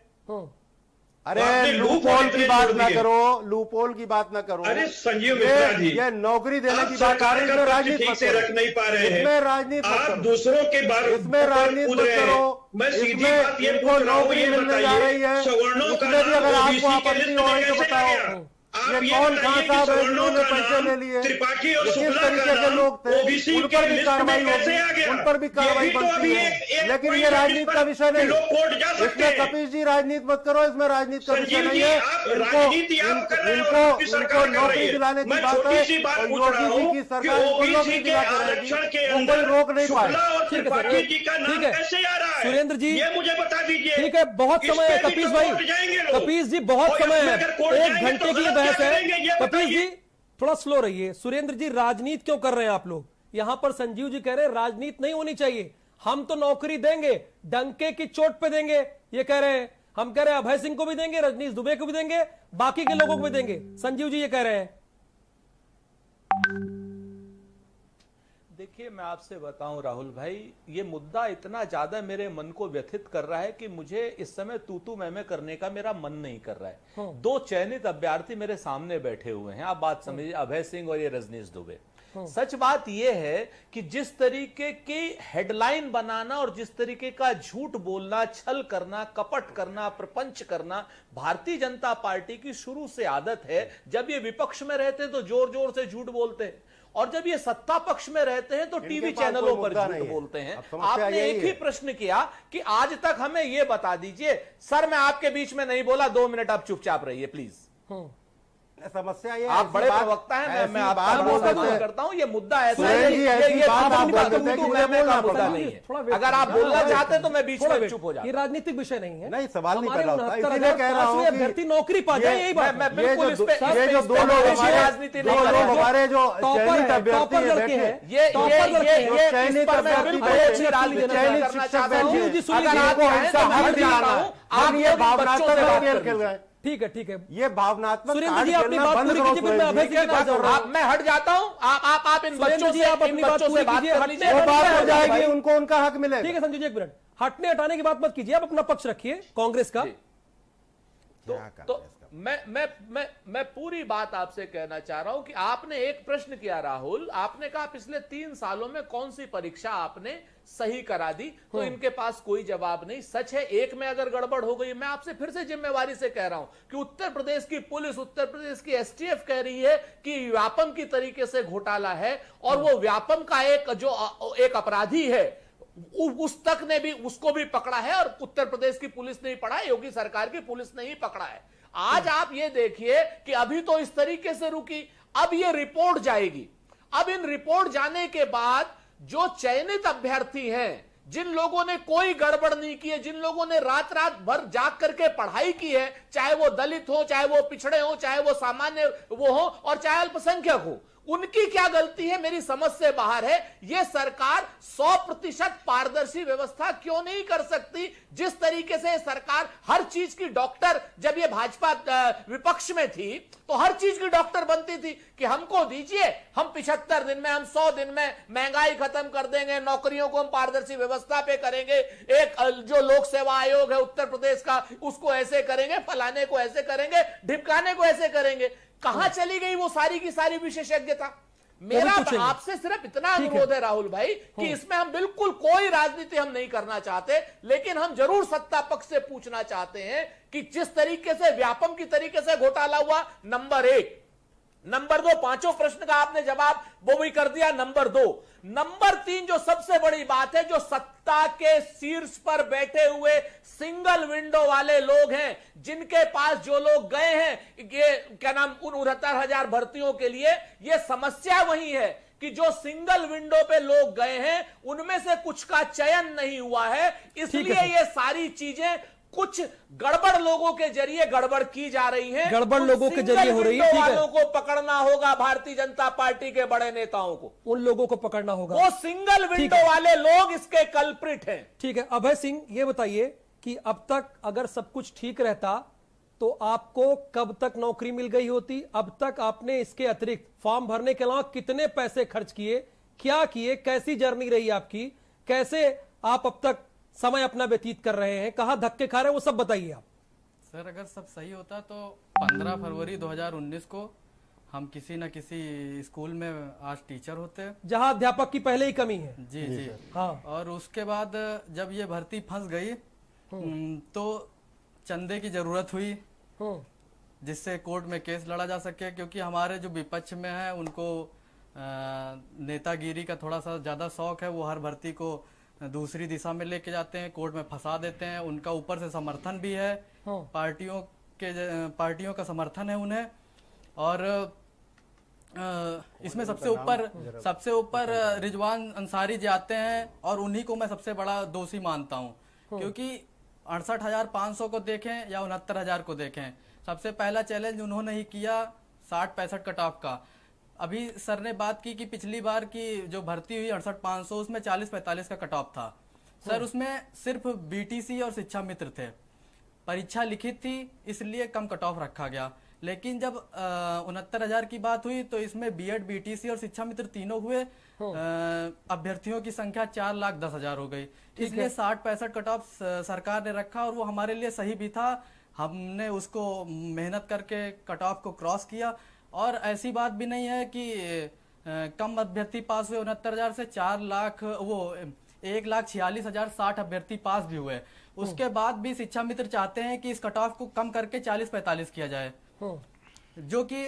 अरे लूप होल की बात ना करो, लूप होल की बात ना करो। अरे संजीव मिश्रा जी, ये नौकरी देने की बात सरकार का राजनीति ठीक से रख नहीं पा रहे हैं। इसमें राजनीति आप दूसरों के बारे इसमें राजनीति मत करो। मैं सीधी बात ये पूछ रहा हूं, ये बताइए सवर्णों का नाम ओबीसी के लिस्ट में कैसे आ गया? ये कौन कहां साहब है जिन्होंने पैसे ले लिए? त्रिपाठी और किस शुक्ला तरीके का के नाम लोग थे, ओबीसी उन के पर भी लिस्ट कार्रवाई में कैसे आ गया? उन पर भी कार्रवाई बनती है। लेकिन ये राजनीति का विषय नहीं। लोग कोर्ट जा सकते इसमें हैं। कपिल जी राजनीति मत करो, इसमें राजनीति का विषय नहीं है। इनको नौकरी दिलाने की बात है, और योगी जी की सरकार इनको नौकरी दिला करेगी, कोई रोक नहीं पाए। सुरेंद्र जी ये मुझे बता दीजिए। ठीक है, बहुत समय है कपीश भाई, कपीश जी बहुत समय है, 1 घंटे की बहस है। कपीश जी थोड़ा स्लो रहिए। सुरेंद्र जी राजनीति क्यों कर रहे हैं आप लोग? यहां पर संजीव जी कह रहे हैं राजनीति नहीं होनी चाहिए, हम तो नौकरी देंगे, डंके की चोट पे देंगे, ये कह रहे हैं। हम कह रहे हैं अभय सिंह को भी देंगे, रजनीश दुबे को भी देंगे, बाकी के लोगों को भी देंगे। संजीव जी ये कह रहे हैं। देखिए, मैं आपसे बताऊं राहुल भाई, ये मुद्दा इतना ज्यादा मेरे मन को व्यथित कर रहा है कि मुझे इस समय तू मैं करने का मेरा मन नहीं कर रहा है। 2 चयनित अभ्यर्थी मेरे सामने बैठे हुए हैं, आप बात समझिए, अभय सिंह और ये रजनीश दुबे। सच बात यह है कि जिस तरीके की हेडलाइन बनाना और जिस तरीके का झूठ बोलना, छल करना, कपट करना, प्रपंच करना भारतीय जनता पार्टी की शुरू से आदत है। जब ये विपक्ष में रहते हैं तो जोर जोर से झूठ बोलते हैं, और जब ये सत्ता पक्ष में रहते हैं तो टीवी चैनलों पर झूठ बोलते हैं। आपने एक ही प्रश्न किया कि आज तक हमें ये बता दीजिए। सर मैं आपके बीच में नहीं बोला, 2 मिनट आप चुपचाप रहिए प्लीज। समस्या ये, आप बड़े प्रवक्ता हैं, मैं आपका करता हूं, ये मुद्दा ऐसा है, मुद्दा नहीं है। अगर आप बोलना चाहते तो मैं बीच में चुप हो जाता। ये राजनीतिक विषय नहीं है। नहीं, सवाल नहीं कर रहा था, इसलिए कह रहा हूं अभ्यर्थी नौकरी पा जाए, यही बात। ये जो 2 लोग राजनीति हमारे जो चयनित अभ्यर्थी हैं, ये चयनित ठीक है, ये भावनात्मक सुरेंद्र जी अपनी बात पूरी कीजिए, फिर मैं अभय सिंह के पास जाऊंगा। मैं हट जाता हूं, आप इन बच्चों से अपनी बात पूरी कीजिए, वो बात हो जाएगी, उनको उनका हक मिलेगा। ठीक है संजय जी, 1 मिनट, हटने हटाने की बात मत कीजिए, आप अपना पक्ष रखिए कांग्रेस का। तो मैं पूरी बात आपसे कहना चाह रहा हूं कि आपने एक प्रश्न किया राहुल, आपने कहा पिछले 3 सालों में कौन सी परीक्षा आपने सही करा दी, तो इनके पास कोई जवाब नहीं। सच है, एक में अगर गड़बड़ हो गई, मैं आपसे फिर से जिम्मेवारी से कह रहा हूं कि उत्तर प्रदेश की पुलिस, उत्तर प्रदेश की एसटीएफ कह रही है कि व्यापम की तरीके से घोटाला है, और वो व्यापम का एक अपराधी है, उस तक ने भी उसको भी पकड़ा है, और उत्तर प्रदेश की पुलिस नहीं पकड़ा है, योगी सरकार की पुलिस ने ही पकड़ा है। आज आप ये देखिए कि अभी तो इस तरीके से रुकी, अब ये रिपोर्ट जाएगी। अब इन रिपोर्ट जाने के बाद जो चयनित अभ्यर्थी हैं, जिन लोगों ने कोई गड़बड़ नहीं की है, जिन लोगों ने रात रात भर जाग करके पढ़ाई की है, चाहे वो दलित हो, चाहे वो पिछड़े हो, चाहे वो सामान्य वो हो और चाहे अल्पसंख्यक हो, उनकी क्या गलती है मेरी समझ से बाहर है। ये सरकार 100% पारदर्शी व्यवस्था क्यों नहीं कर सकती? जिस तरीके से सरकार हर चीज की डॉक्टर, जब ये भाजपा विपक्ष में थी तो हर चीज की डॉक्टर बनती थी कि हमको दीजिए, हम 75 दिन में, हम 100 दिन में महंगाई खत्म कर देंगे, नौकरियों को हम पारदर्शी व्यवस्था पे करेंगे, एक जो लोक सेवा आयोग है उत्तर प्रदेश का उसको ऐसे करेंगे, फलाने को ऐसे करेंगे, ढिपकाने को ऐसे करेंगे। कहां चली गई वो सारी की सारी विशेषज्ञता? मेरा आपसे सिर्फ इतना अनुरोध है राहुल भाई कि इसमें हम बिल्कुल कोई राजनीति हम नहीं करना चाहते, लेकिन हम जरूर सत्ता पक्ष से पूछना चाहते हैं कि जिस तरीके से व्यापम की तरीके से घोटाला हुआ, नंबर 1, नंबर 2 पांचों प्रश्न का आपने जवाब वो भी कर दिया, नंबर 2, नंबर 3 जो सबसे बड़ी बात है, जो सत्ता के शीर्ष पर बैठे हुए सिंगल विंडो वाले लोग हैं, जिनके पास जो लोग गए हैं, ये क्या नाम, उन 69,000 भर्तियों के लिए, ये समस्या वही है कि जो सिंगल विंडो पे लोग गए हैं उनमें से कुछ का चयन नहीं हुआ है, इसलिए ये सारी चीजें कुछ गड़बड़ लोगों के जरिए गड़बड़ की जा रही है, गड़बड़ लोगों के जरिए हो रही है। वालों को पकड़ना होगा, भारतीय जनता पार्टी के बड़े नेताओं को, उन लोगों को पकड़ना होगा, वो सिंगल विंडो वाले लोग इसके कल्प्रिट हैं। ठीक है अभय सिंह, ये बताइए कि अब तक अगर सब कुछ ठीक रहता तो आपको कब तक नौकरी मिल गई होती? अब तक आपने इसके अतिरिक्त फॉर्म भरने के अलावा कितने पैसे खर्च किए, क्या किए, कैसी जर्नी रही आपकी, कैसे आप अब तक समय अपना व्यतीत कर रहे हैं, कहां धक्के खा रहे हैं, वो सब बताइए आप। सर अगर सब सही होता तो 15 फरवरी 2019 को हम किसी न किसी स्कूल में आज टीचर होते, जहां अध्यापक की पहले ही कमी है। जी जी हाँ। और उसके बाद जब ये भर्ती फंस गई तो चंदे की जरूरत हुई जिससे कोर्ट में केस लड़ा जा सके, क्योंकि हमारे जो विपक्ष में है उनको नेतागिरी का थोड़ा सा ज्यादा शौक है, वो हर भर्ती को दूसरी दिशा में लेके जाते हैं, कोर्ट में फंसा देते हैं, उनका ऊपर से समर्थन भी है, पार्टियों का समर्थन है उन्हें, और इसमें सबसे ऊपर रिजवान अंसारी जी आते हैं और उन्हीं को मैं सबसे बड़ा दोषी मानता हूं, क्योंकि 68,500 को देखें या 69,000 को देखें, सबसे पहला चैलेंज उन्होंने ही किया 60-65 कट ऑफ का। अभी सर ने बात की कि पिछली बार की जो भर्ती हुई 68,500 उसमें 40-45 का कट ऑफ था सर, उसमें सिर्फ बीटीसी और शिक्षा मित्र थे, परीक्षा लिखित थी इसलिए कम कट ऑफ रखा गया। लेकिन जब 69,000 की बात हुई तो इसमें बीएड, बीटीसी और शिक्षा मित्र तीनों हुए, अभ्यर्थियों की संख्या 4,10,000 हो गई, इसलिए 60-65 कट ऑफ सरकार ने रखा और वो हमारे लिए सही भी था। हमने उसको मेहनत करके कट ऑफ को क्रॉस किया, और ऐसी बात भी नहीं है कि कम अभ्यर्थी पास हुए 69,000 से 1,46,060 अभ्यर्थी पास भी हुए। उसके बाद भी शिक्षा मित्र चाहते हैं कि इस कट ऑफ को कम करके 40-45 किया जाए, जो कि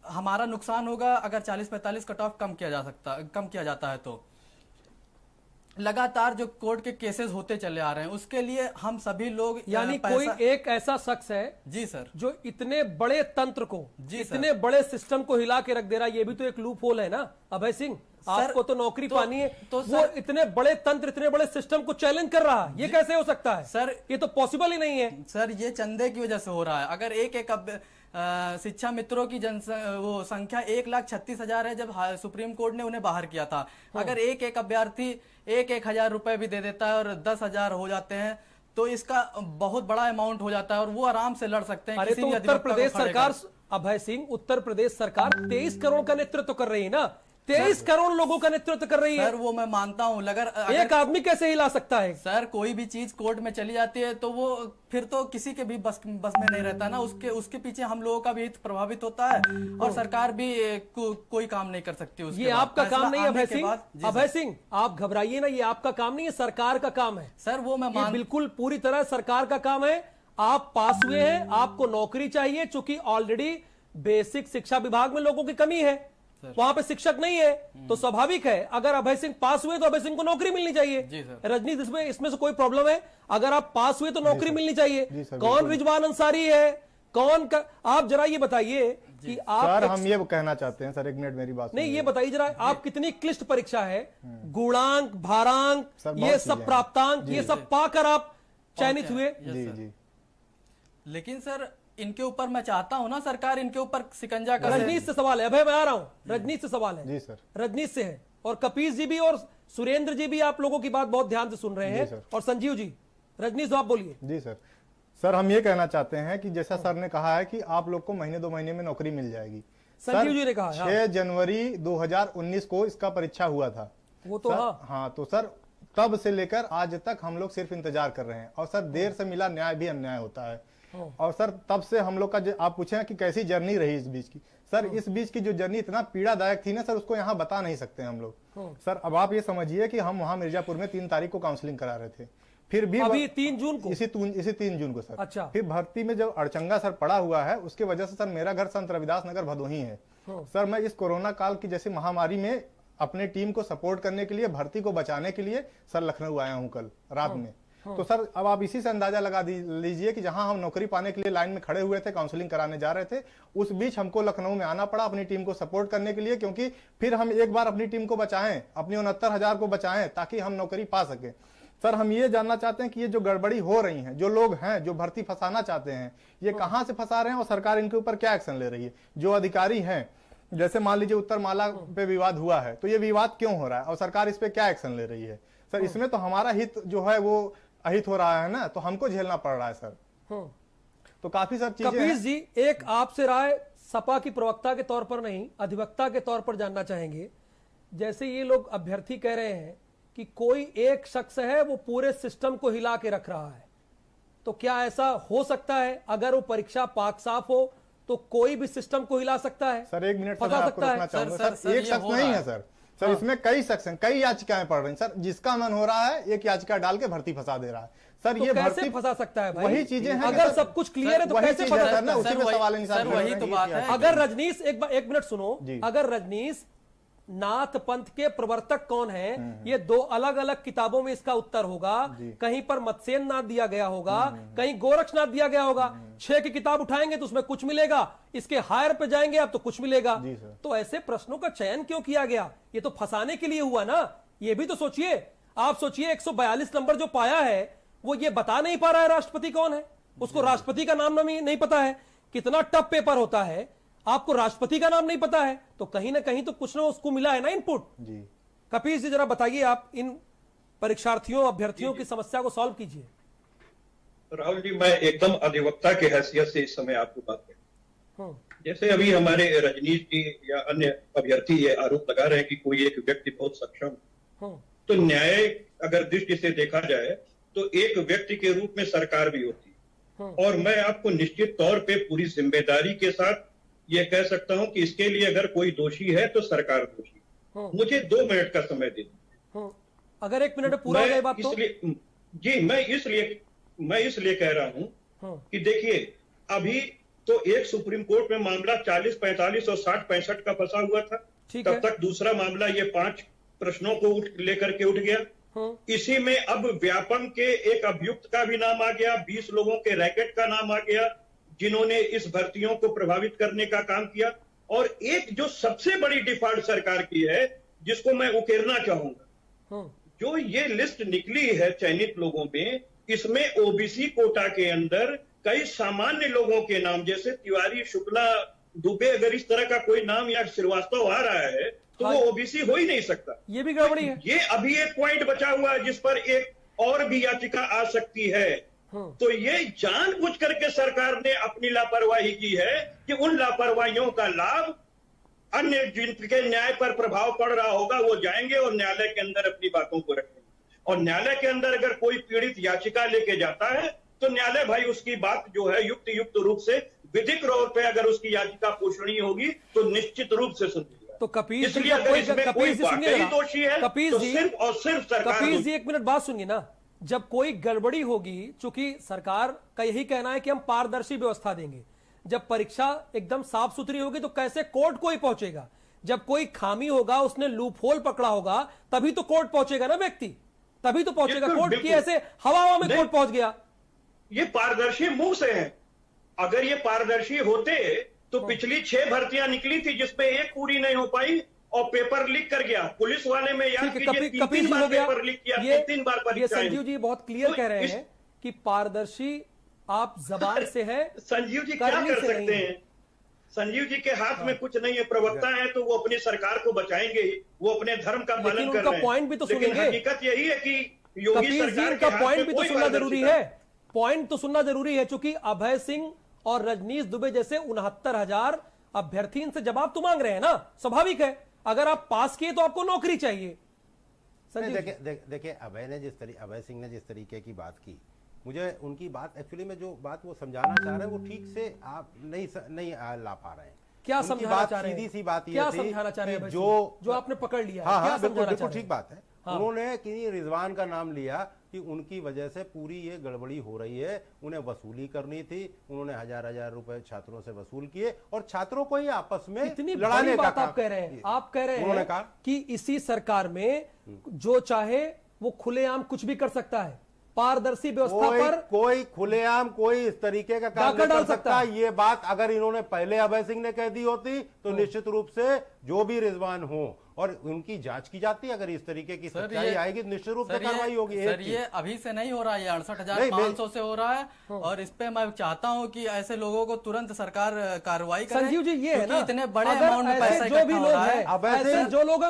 हमारा नुकसान होगा अगर 40-45 कट ऑफ कम किया जाता है। तो लगातार जो कोर्ट के केसेस होते चले आ रहे हैं उसके लिए हम सभी लोग, यानी कोई एक ऐसा शख्स है जी सर जो इतने बड़े तंत्र को, इतने बड़े सिस्टम को हिला के रख दे रहा है, ये भी तो एक लूप होल है ना अभय सिंह, आपको तो नौकरी पानी है, तो वो इतने बड़े तंत्र, इतने बड़े सिस्टम को चैलेंज कर रहा है, ये कैसे हो सकता है सर? ये तो पॉसिबल ही नहीं है सर, ये चंदे की वजह से हो रहा है। अगर एक शिक्षा मित्रों की वो संख्या 1,36,000 है जब सुप्रीम कोर्ट ने उन्हें बाहर किया था, अगर एक अभ्यर्थी 1,000 रुपए भी दे देता है और 10,000 हो जाते हैं तो इसका बहुत बड़ा अमाउंट हो जाता है और वो आराम से लड़ सकते हैं। अरे तो उत्तर प्रदेश सरकार, अभय सिंह, उत्तर प्रदेश सरकार 23 करोड़ का नेतृत्व कर रही है ना, 23 करोड़ लोगों का नेतृत्व कर रही है सर, वो मैं मानता हूं, अगर एक आदमी कैसे हिला सकता है सर? कोई भी चीज कोर्ट में चली जाती है तो वो फिर तो किसी के भी बस में नहीं रहता ना, उसके पीछे हम लोगों का भी हित प्रभावित होता है और सरकार भी कोई काम नहीं कर सकती उसके। ये आपका काम नहीं है अभय सिंह, अभय सिंह आप घबराइए ना, ये आपका काम नहीं है, सरकार का काम है सर। वो मैं बिल्कुल पूरी तरह सरकार का काम है। आप पास हुए हैं, आपको नौकरी चाहिए, चूंकि ऑलरेडी बेसिक शिक्षा विभाग में लोगों की कमी है, वहां पे शिक्षक नहीं है, तो स्वाभाविक है अगर अभय सिंह पास हुए तो अभय सिंह को नौकरी मिलनी चाहिए। रजनी, इसमें से कोई प्रॉब्लम है? अगर आप पास हुए तो नौकरी मिलनी चाहिए। कौन रिजवान अंसारी है, कौन का, आप जरा ये बताइए कि आप सर हम ये कहना चाहते हैं, सर एक मिनट मेरी बात नहीं, ये बताइए जरा, आप कितनी क्लिष्ट परीक्षा है, गुणांक, भारांक, सर, ये बहुत सब चीजें प्राप्तांक, ये सब पाकर आप चयनित हुए। जी जी। लेकिन सर इनके ऊपर मैं चाहता हूं ना सरकार इनके ऊपर शिकंजा करे। रजनीश से सवाल है, अभय मैं आ रहा हूं, रजनीश से सवाल है। जी सर। रजनीश से है, और कपीस जी भी और सुरेंद्र जी भी आप लोगों की बात बहुत ध्यान से सुन रहे हैं, और संजीव जी। रजनीश आप बोलिए। जी सर। सर हम ये कहना चाहते हैं कि जैसा सर ने कहा है कि आप लोग को महीने 2 महीने में नौकरी मिल जाएगी। संजीव जी ने कहा 6 जनवरी 2019 को इसका परीक्षा हुआ था। वो तो हाँ, तो सर तब से लेकर आज तक हम लोग सिर्फ इंतजार कर रहे हैं, और सर देर से मिला न्याय भी अन्याय होता है। और सर तब से हम लोग का आप पूछे कि कैसी जर्नी रही इस बीच की, सर इस बीच की जो जर्नी इतना पीड़ादायक थी ना सर, उसको यहाँ बता नहीं सकते हम लोग। सर अब आप ये समझिए कि हम वहाँ मिर्जापुर में 3 तारीख को काउंसलिंग करा रहे थे, फिर भी अभी 3 जून को, इसी 3 जून को सर। अच्छा। फिर भर्ती में जब अड़चंगा सर पड़ा हुआ है, उसके वजह से सर मेरा घर संत रविदास नगर भदोही है। सर मैं इस कोरोना काल की जैसी महामारी में अपने टीम को सपोर्ट करने के लिए, भर्ती को बचाने के लिए सर लखनऊ आया हूं कल रात में। तो सर अब आप इसी से अंदाजा लगा लीजिए कि जहां हम नौकरी पाने के लिए लाइन में खड़े हुए थे, काउंसलिंग कराने जा रहे थे, उस बीच हमको लखनऊ में आना पड़ा अपनी टीम को सपोर्ट करने के लिए, क्योंकि फिर हम एक बार अपनी टीम को बचाएं, अपनी 69,000 को बचाएं, ताकि हम नौकरी पा सके। सर हम ये जानना चाहते हैं कि ये जो गड़बड़ी हो रही है, जो लोग हैं जो भर्ती फंसाना चाहते हैं, ये कहां से फंसा रहे हैं और सरकार इनके ऊपर क्या एक्शन ले रही है। जो अधिकारी हैं, जैसे मान लीजिए उत्तर माला पे विवाद हुआ है, तो ये विवाद क्यों हो रहा है और सरकार इस पे क्या एक्शन ले रही है। सर इसमें तो हमारा हित जो है वो अहित हो रहा है ना, तो हमको झेलना पड़ रहा है सर। तो काफी सब चीजें। कपीस जी, एक आपसे राय सपा की प्रवक्ता के तौर पर नहीं, अधिवक्ता के तौर पर जानना चाहेंगे। जैसे ये लोग अभ्यर्थी कह रहे हैं कि कोई एक शख्स है वो पूरे सिस्टम को हिला के रख रहा है, तो क्या ऐसा हो सकता है? अगर वो परीक्षा पाक साफ हो तो कोई भी सिस्टम को हिला सकता है। सर एक मिनट फंसा सकता है। सर एक शख्स नहीं है सर, सर इसमें कई शख्स हैं, कई याचिकाएं पड़ रही हैं सर। जिसका मन हो रहा है एक याचिका डाल के भर्ती फंसा दे रहा है सर। तो ये कैसे फंसा सकता है भाई? वही चीजें हैं। अगर सब कुछ क्लियर है तो कैसे फंसा सकता है? उसी पे सवाल है। सर वही तो बात है। अगर रजनीश, एक मिनट सुनो, अगर रजनीश नाथ पंथ के प्रवर्तक कौन है, ये 2 अलग अलग किताबों में इसका उत्तर होगा। कहीं पर मत्स्येन नाथ दिया गया होगा, कहीं गोरक्षनाथ दिया गया होगा। 6 की किताब उठाएंगे तो उसमें कुछ मिलेगा, इसके हायर पे जाएंगे अब तो कुछ मिलेगा। तो ऐसे प्रश्नों का चयन क्यों किया गया? ये तो फंसाने के लिए हुआ ना। ये भी तो सोचिए, आप सोचिए 142 नंबर जो पाया है वो ये बता नहीं पा रहा है राष्ट्रपति कौन है, उसको राष्ट्रपति का नाम नहीं पता है। कितना टफ पेपर होता है, आपको राष्ट्रपति का नाम नहीं पता है, तो कहीं ना कहीं तो कुछ ना उसको मिला है ना इनपुट। जी कपीस जी जरा बताइए, आप इन परीक्षार्थियों अभ्यर्थियों की समस्या को सॉल्व कीजिए। राहुल जी, मैं एकदम अधिवक्ता की हैसियत से इस समय आपको बात करूं। जैसे अभी हमारे रजनीश जी या अन्य अभ्यर्थी ये आरोप लगा रहे हैं कि कोई एक व्यक्ति बहुत सक्षम, तो न्याय अगर दृष्टि से देखा जाए तो एक व्यक्ति के रूप में सरकार भी होती है। और मैं आपको निश्चित तौर पे पूरी जिम्मेदारी के साथ ये कह सकता हूं कि इसके लिए अगर कोई दोषी है तो सरकार दोषी। मुझे 2 मिनट का समय दे दीजिए। अगर 1 मिनट में पूरा हो जाए बात तो। जी मैं इसलिए कह रहा हूं कि देखिए, अभी तो एक सुप्रीम कोर्ट में मामला 40, 45 और 60, 65 का फंसा हुआ था। तब तक दूसरा मामला ये 5 प्रश्नों को लेकर के उठ गया। इसी में अब व्यापम के एक अभियुक्त का भी नाम आ गया, 20 लोगों के रैकेट का नाम आ गया जिन्होंने इस भर्तियों को प्रभावित करने का काम किया। और एक जो सबसे बड़ी डिफॉल्ट सरकार की है, जिसको मैं उकेरना चाहूंगा, जो ये लिस्ट निकली है चयनित लोगों में, इसमें ओबीसी कोटा के अंदर कई सामान्य लोगों के नाम, जैसे तिवारी, शुक्ला, दुबे, अगर इस तरह का कोई नाम या श्रीवास्तव आ रहा है तो वो ओबीसी हो ही नहीं सकता। ये भी गड़बड़ी है। ये अभी एक पॉइंट बचा हुआ है जिस पर एक और भी याचिका आ सकती है। तो ये जानबूझ करके सरकार ने अपनी लापरवाही की है कि उन लापरवाहियों का लाभ अन्य जिनके न्याय पर प्रभाव पड़ रहा होगा वो जाएंगे और न्यायालय के अंदर अपनी बातों को रखेंगे। और न्यायालय के अंदर अगर कोई पीड़ित याचिका लेके जाता है तो न्यायालय भाई उसकी बात जो है युक्त रूप से, विधिक तौर पे अगर उसकी याचिका पोषणीय होगी तो निश्चित रूप से सुनेगा। तो कपीस इसलिए अगर इसमें कोई वाकई दोषी है तो सिर्फ और सिर्फ सरकार। कपीस जी 1 मिनट बात सुनिए ना। जब कोई गड़बड़ी होगी, चूंकि सरकार का यही कहना है कि हम पारदर्शी व्यवस्था देंगे, जब परीक्षा एकदम साफ सुथरी होगी तो कैसे कोर्ट को ही पहुंचेगा? जब कोई खामी होगा, उसने लूप होल पकड़ा होगा, तभी तो कोर्ट पहुंचेगा ना व्यक्ति, तभी तो पहुंचेगा कोर्ट। की ऐसे हवा में कोर्ट पहुंच गया। ये पारदर्शी मुंह से है। अगर ये पारदर्शी होते तो पिछली 6 भर्तियां निकली थी जिसमें एक पूरी नहीं हो पाई और पेपर लीक कर गया पुलिस वाले में। याद कीजिए, तीन बार पेपर लीक किया, तीन बार परीक्षा। संजीव जी बहुत क्लियर कह रहे हैं कि पारदर्शी आप जबान से है। संजीव जी क्या कर सकते हैं? संजीव जी के हाथ में कुछ नहीं है। प्रवक्ता है तो वो अपनी सरकार को बचाएंगे ही, वो अपने धर्म का पालन कर रहे हैं। पॉइंट भी तो लेकिन सुनेंगे। हकीकत यही है कि योगी सरकार का पॉइंट भी तो सुनना जरूरी है। पॉइंट तो सुनना जरूरी है, चूंकि अभय सिंह और रजनीश दुबे जैसे 69,000 अभ्यर्थी इनसे जवाब तो मांग रहे हैं ना। स्वाभाविक है, अगर आप पास किए तो आपको नौकरी चाहिए। देखिए अभय सिंह ने जिस तरीके की बात की, मुझे उनकी बात एक्चुअली में जो बात वो समझाना चाह रहे हैं वो ठीक से आप नहीं ला पा रहे हैं। क्या समझाना चाह रहे हैं? सीधी सी बात ये क्या थी समझाना चाह रहे हैं? जो आपने पकड़ लिया है, हाँ, क्या बिल्कुल समझाना चाह रहे हैं? ठीक बात है। उन्होंने कि रिजवान का नाम लिया कि उनकी वजह से पूरी ये गड़बड़ी हो रही है, उन्हें वसूली करनी थी। उन्होंने हजार रुपए छात्रों से वसूल किए और छात्रों को ही आपस में इतनी लड़ाने का आप कह रहे हैं। आप कह रहे हैं कि इसी सरकार में जो चाहे वो खुलेआम कुछ भी कर सकता है। पारदर्शी व्यवस्था पर कोई खुलेआम कोई इस तरीके का काम नहीं कर सकता। ये बात अगर इन्होंने पहले अभय सिंह ने कह दी होती तो निश्चित रूप से जो भी रिजवान हो और उनकी जांच की जाती, अगर इस तरीके की सच्चाई आएगी तो निश्चित रूप से कार्रवाई होगी। सर ये अभी से नहीं हो रहा है, 68,500 से हो रहा है। और इस पे मैं चाहता हूं कि ऐसे लोगों को तुरंत सरकार कार्रवाई करे। संजीव जी ये है ना, इतने बड़े अमाउंट में पैसा जो भी लोग हैं, जो लोग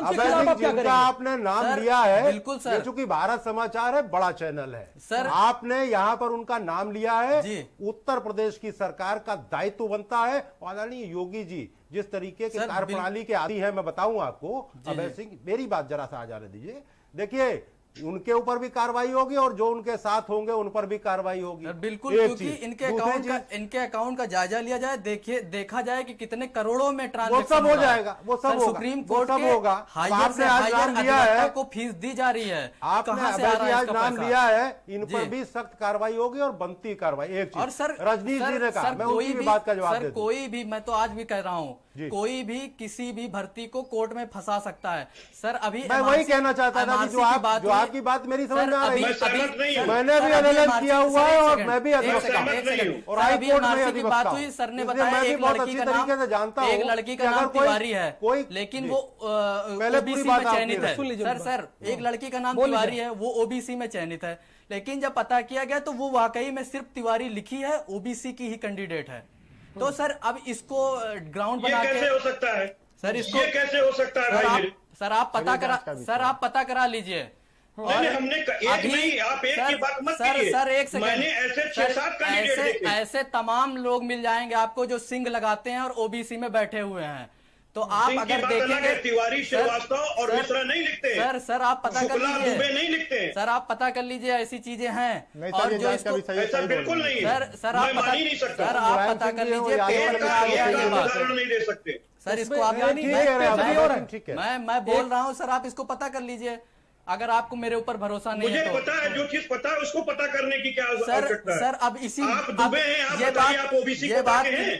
जिनका आपने नाम लिया है, बिल्कुल सर, चूंकि भारत समाचार है, बड़ा चैनल है सर, आपने यहाँ पर उनका नाम लिया है। उत्तर प्रदेश की सरकार का दायित्व बनता है। आदरणीय योगी जी जिस तरीके के कार्यप्रणाली के आदी है, मैं बताऊं आपको अभय सिंह, मेरी बात जरा सा आ जाने दीजिए। देखिए उनके ऊपर भी कार्रवाई होगी और जो उनके साथ होंगे उन पर भी कार्रवाई होगी। बिल्कुल, क्योंकि इनके अकाउंट का जायजा लिया जाए, देखा जाए कि कितने करोड़ों में ट्रांजैक्शन वो सब हो जाएगा, वो सब सुप्रीम कोर्ट होगा। आपने आज नाम लिया है को फीस दी जा रही है, आपने आज नाम लिया है, इन पर भी सख्त कार्रवाई होगी और बनती कार्रवाई। एक और सर रजनीश जी ने कहा, मैं उनकी भी बात का जवाब देता हूं। कोई भी, मैं तो आज भी कह रहा हूँ, कोई भी किसी भी भर्ती को कोर्ट में फंसा सकता है। सर अभी मैं वही कहना चाहता था कि जो आपकी बात मेरी समझ में आ रही है, मैंने भी एनालाइज किया हुआ है और मैं भी और हाई कोर्ट में अधिवक्ता हूं। सर ने बताया एक लड़की का नाम, जानता हूं, एक लड़की का नाम तिवारी है, लेकिन वो ओबीसी में चयनित है। सर एक लड़की का नाम तिवारी है, वो ओबीसी में चयनित है, लेकिन जब पता किया गया तो वो वाकई में सिर्फ तिवारी लिखी है, ओबीसी की ही कैंडिडेट है। तो सर अब इसको ग्राउंड बना के कैसे हो सकता है? सर इसको ये कैसे हो सकता है भाई? सर आप पता करा लीजिए। हमने एक नहीं, आप एक की बात मत कीजिए। सर एक सेकंड, मैंने ऐसे 6-7 कैंडिडेट देखे। ऐसे तमाम लोग मिल जाएंगे आपको जो सिंह लगाते हैं और ओबीसी में बैठे हुए हैं। तो आप अगर देखेंगे, तिवारी, श्रीवास्तव और मिश्रा नहीं लिखते। सर आप पता कर लीजिए, नहीं लिखते। सर आप पता कर लीजिए, ऐसी चीजें हैं। और जो ऐसा बिल्कुल नहीं है। सर आप पता नहीं सकता। सर आप पता कर लीजिए, पेपर में आ गया ये बात। नहीं दे सकते सर इसको आप, मैं बोल रहा हूँ सर, आप इसको पता कर लीजिए अगर आपको मेरे ऊपर भरोसा नहीं है तो। मुझे पता है, जो चीज पता है उसको पता करने की क्या आवश्यकता है? सर अब इसी आप दुबे हैं, आप बताइए, आप ओबीसी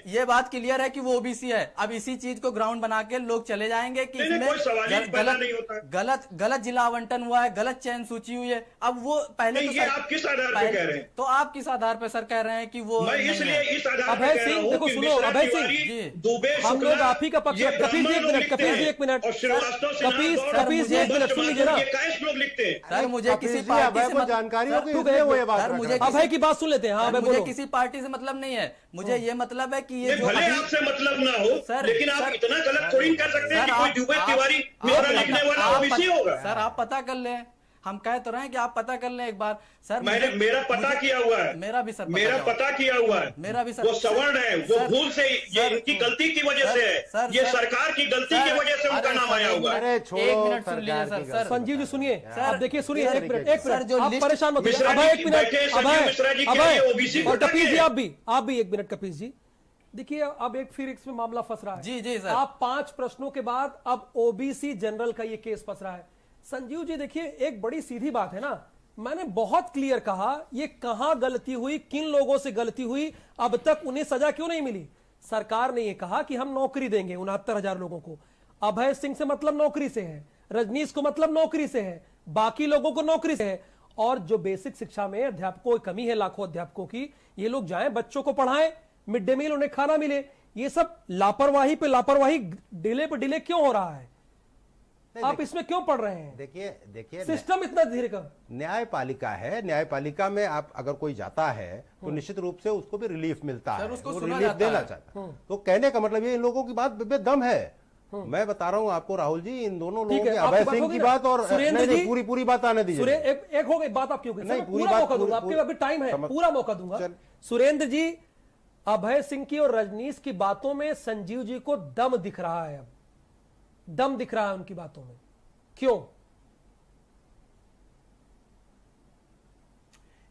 ये बात क्लियर है कि वो ओबीसी है। अब इसी चीज को ग्राउंड बना के लोग चले जाएंगे कि इसमें गलत जिला आवंटन हुआ है, गलत चयन सूची हुई है। अब वो पहले तो आप किस आधार पे कह रहे हैं? तो आप किस आधार पे सर कह रहे हैं कि वो, इसलिए इस आधार अभय सिंह, देखो सुनो अभय सिंह, दुबे, हम लोग आप ही का पक्ष, कपिल जी एक मिनट, कपिल जी एक मिनट, कपिल जी एक मिनट सुन लीजिए ना। लोग लिखते हैं सर मुझे किसी पार्टी से जानकारी हो गई, वो ये बात सर मुझे अभय की बात सुन लेते हैं। हाँ, मुझे किसी पार्टी से मतलब नहीं है, मुझे ये मतलब है कि ये जो भले आपसे मतलब ना हो सर, लेकिन आप इतना गलत थोड़ी कर सकते हैं कि कोई दुबे, तिवारी, मिश्रा लिखने वाला ओबीसी होगा। सर आप पता कर लें, हम कह तो रहे हैं कि आप पता कर लें एक बार। सर मेरा पता किया हुआ है, मेरा भी सर मेरा पता किया हुआ है, मेरा भी सर। वो सवर्ण है, वो भूल से, ये इनकी गलती की वजह से है, ये सरकार की गलती की वजह से उनका नाम आया हुआ है। एक मिनट सुन लीजिए सर। संजीव जी सुनिए, आप देखिए, सुनिए एक मिनट, आप परेशान मत होइए। अभय एक मिनट, अभय ओबीसी और कपिल जी आप भी एक मिनट। कपिल जी देखिए, अब एक फिर इसमें मामला फंस रहा है। जी सर, आप 5 प्रश्नों के बाद अब ओबीसी जनरल का ये केस फंस रहा है। संजीव जी देखिए, एक बड़ी सीधी बात है ना, मैंने बहुत क्लियर कहा ये कहां गलती हुई, किन लोगों से गलती हुई, अब तक उन्हें सजा क्यों नहीं मिली। सरकार ने ये कहा कि हम नौकरी देंगे 69,000 लोगों को। अभय सिंह से मतलब नौकरी से है, रजनीश को मतलब नौकरी से है, बाकी लोगों को नौकरी से है। और जो बेसिक शिक्षा में अध्यापकों की कमी है, लाखों अध्यापकों की, ये लोग जाएं, बच्चों को पढ़ाएं, मिड डे मील उन्हें खाना मिले। ये सब लापरवाही पे लापरवाही, डिले पे डिले क्यों हो रहा है? आप इसमें क्यों पड़ रहे हैं? देखिए सिस्टम इतना धीरे का। न्यायपालिका है, न्यायपालिका में आप अगर कोई जाता है तो निश्चित रूप से उसको भी रिलीफ मिलता है, उसको वो सुना रिलीफ जाता देना है। चाहता है। तो कहने का मतलब ये इन लोगों की बात बेदम है। मैं बता रहा हूं आपको राहुल जी, इन दोनों लोगों की, अभय सिंह की बात और पूरी बात आने दीजिए। एक हो गई बात, आप क्यों नहीं, पूरी पूरा बात मौका दूंगा, आपके अभी टाइम है, पूरा मौका दूंगा। सुरेंद्र जी, अभय सिंह की और रजनीश की बातों में संजीव जी को दम दिख रहा है, अब दम दिख रहा है उनकी बातों में, क्यों?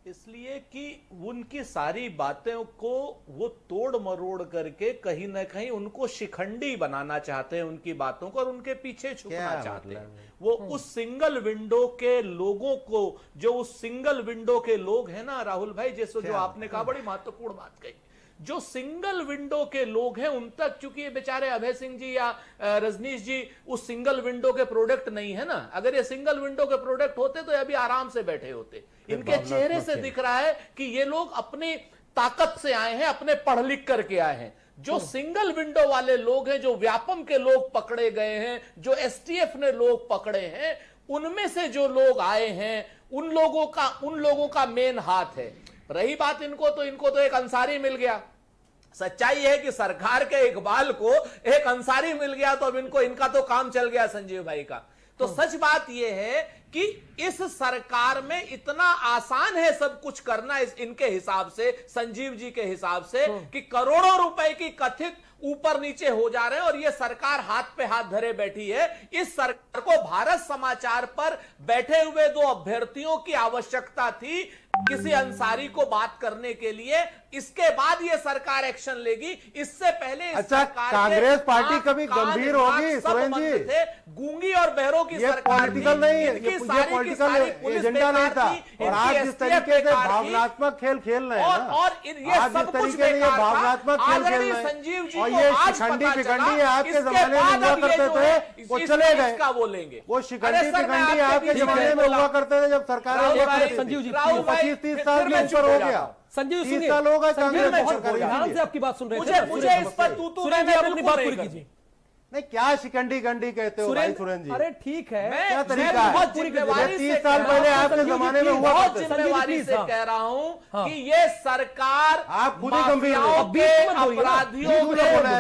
इसलिए कि उनकी सारी बातों को वो तोड़ मरोड़ करके कहीं ना कहीं उनको शिखंडी बनाना चाहते हैं, उनकी बातों को, और उनके पीछे छुपना चाहते हैं। वो उस सिंगल विंडो के लोगों को, जो उस सिंगल विंडो के लोग हैं ना राहुल भाई, जैसे जो आपने कहा, बड़ी महत्वपूर्ण बात कही, जो सिंगल विंडो के लोग हैं उन तक, चूंकि ये बेचारे अभय सिंह जी या रजनीश जी उस सिंगल विंडो के प्रोडक्ट नहीं है ना। अगर ये सिंगल विंडो के प्रोडक्ट होते तो ये अभी आराम से बैठे होते। इनके चेहरे से दिख रहा है कि ये लोग अपनी ताकत से आए हैं, अपने पढ़ लिख करके आए हैं। जो सिंगल विंडो वाले लोग हैं, जो व्यापम के लोग पकड़े गए हैं, जो एसटीएफ ने लोग पकड़े हैं, उनमें से जो लोग आए हैं, उन लोगों का मेन हाथ है। रही बात इनको तो एक अंसारी मिल गया। सच्चाई है कि सरकार के इकबाल को एक अंसारी मिल गया तो अब इनका तो काम चल गया संजीव भाई का। तो सच बात यह है कि इस सरकार में इतना आसान है सब कुछ करना, इनके हिसाब से, संजीव जी के हिसाब से, कि करोड़ों रुपए की कथित ऊपर नीचे हो जा रहे हैं और यह सरकार हाथ पे हाथ धरे बैठी है। इस सरकार को भारत समाचार पर बैठे हुए दो अभ्यर्थियों की आवश्यकता थी किसी अंसारी को बात करने के लिए। इसके बाद ये सरकार एक्शन लेगी, इससे पहले अच्छा, कांग्रेस पार्टी कभी गंभीर होगी सुरेंद्र जी? गूंगी और बहरों की ये सरकार पॉलिटिकल नहीं है, ये पॉलिटिकल एजेंडा नहीं था। और आप जिस तरीके से भावनात्मक खेल खेल रहे हैं ना, और ये सब कुछ भावनात्मक खेल खेल रहे हैं, संजीव जी और ये शिखंडी पिखंडी आपके जमाने में हुआ करते थे, वो चले गए। वो शिखंडी पिखंडी आपके जमाने में हुआ करते थे जब सरकार, संजीव जी 25-30 साल के ऊपर हो गया। संजीव जी 30 साल हो गए कांग्रेस में, ध्यान से आपकी बात सुन रहे हैं। मुझे इस पर सुरेंद्र जी अपनी बात पूरी कीजिए। नहीं, क्या शिकंडी गंडी कहते हो भाई सुरेंद्र जी? अरे ठीक है, क्या तरीका है? 30 साल पहले आपके जमाने में हुआ करते थे। जिम्मेवारी से कह रहा हूं कि ये सरकार आप खुद ही गंभीर अपराधियों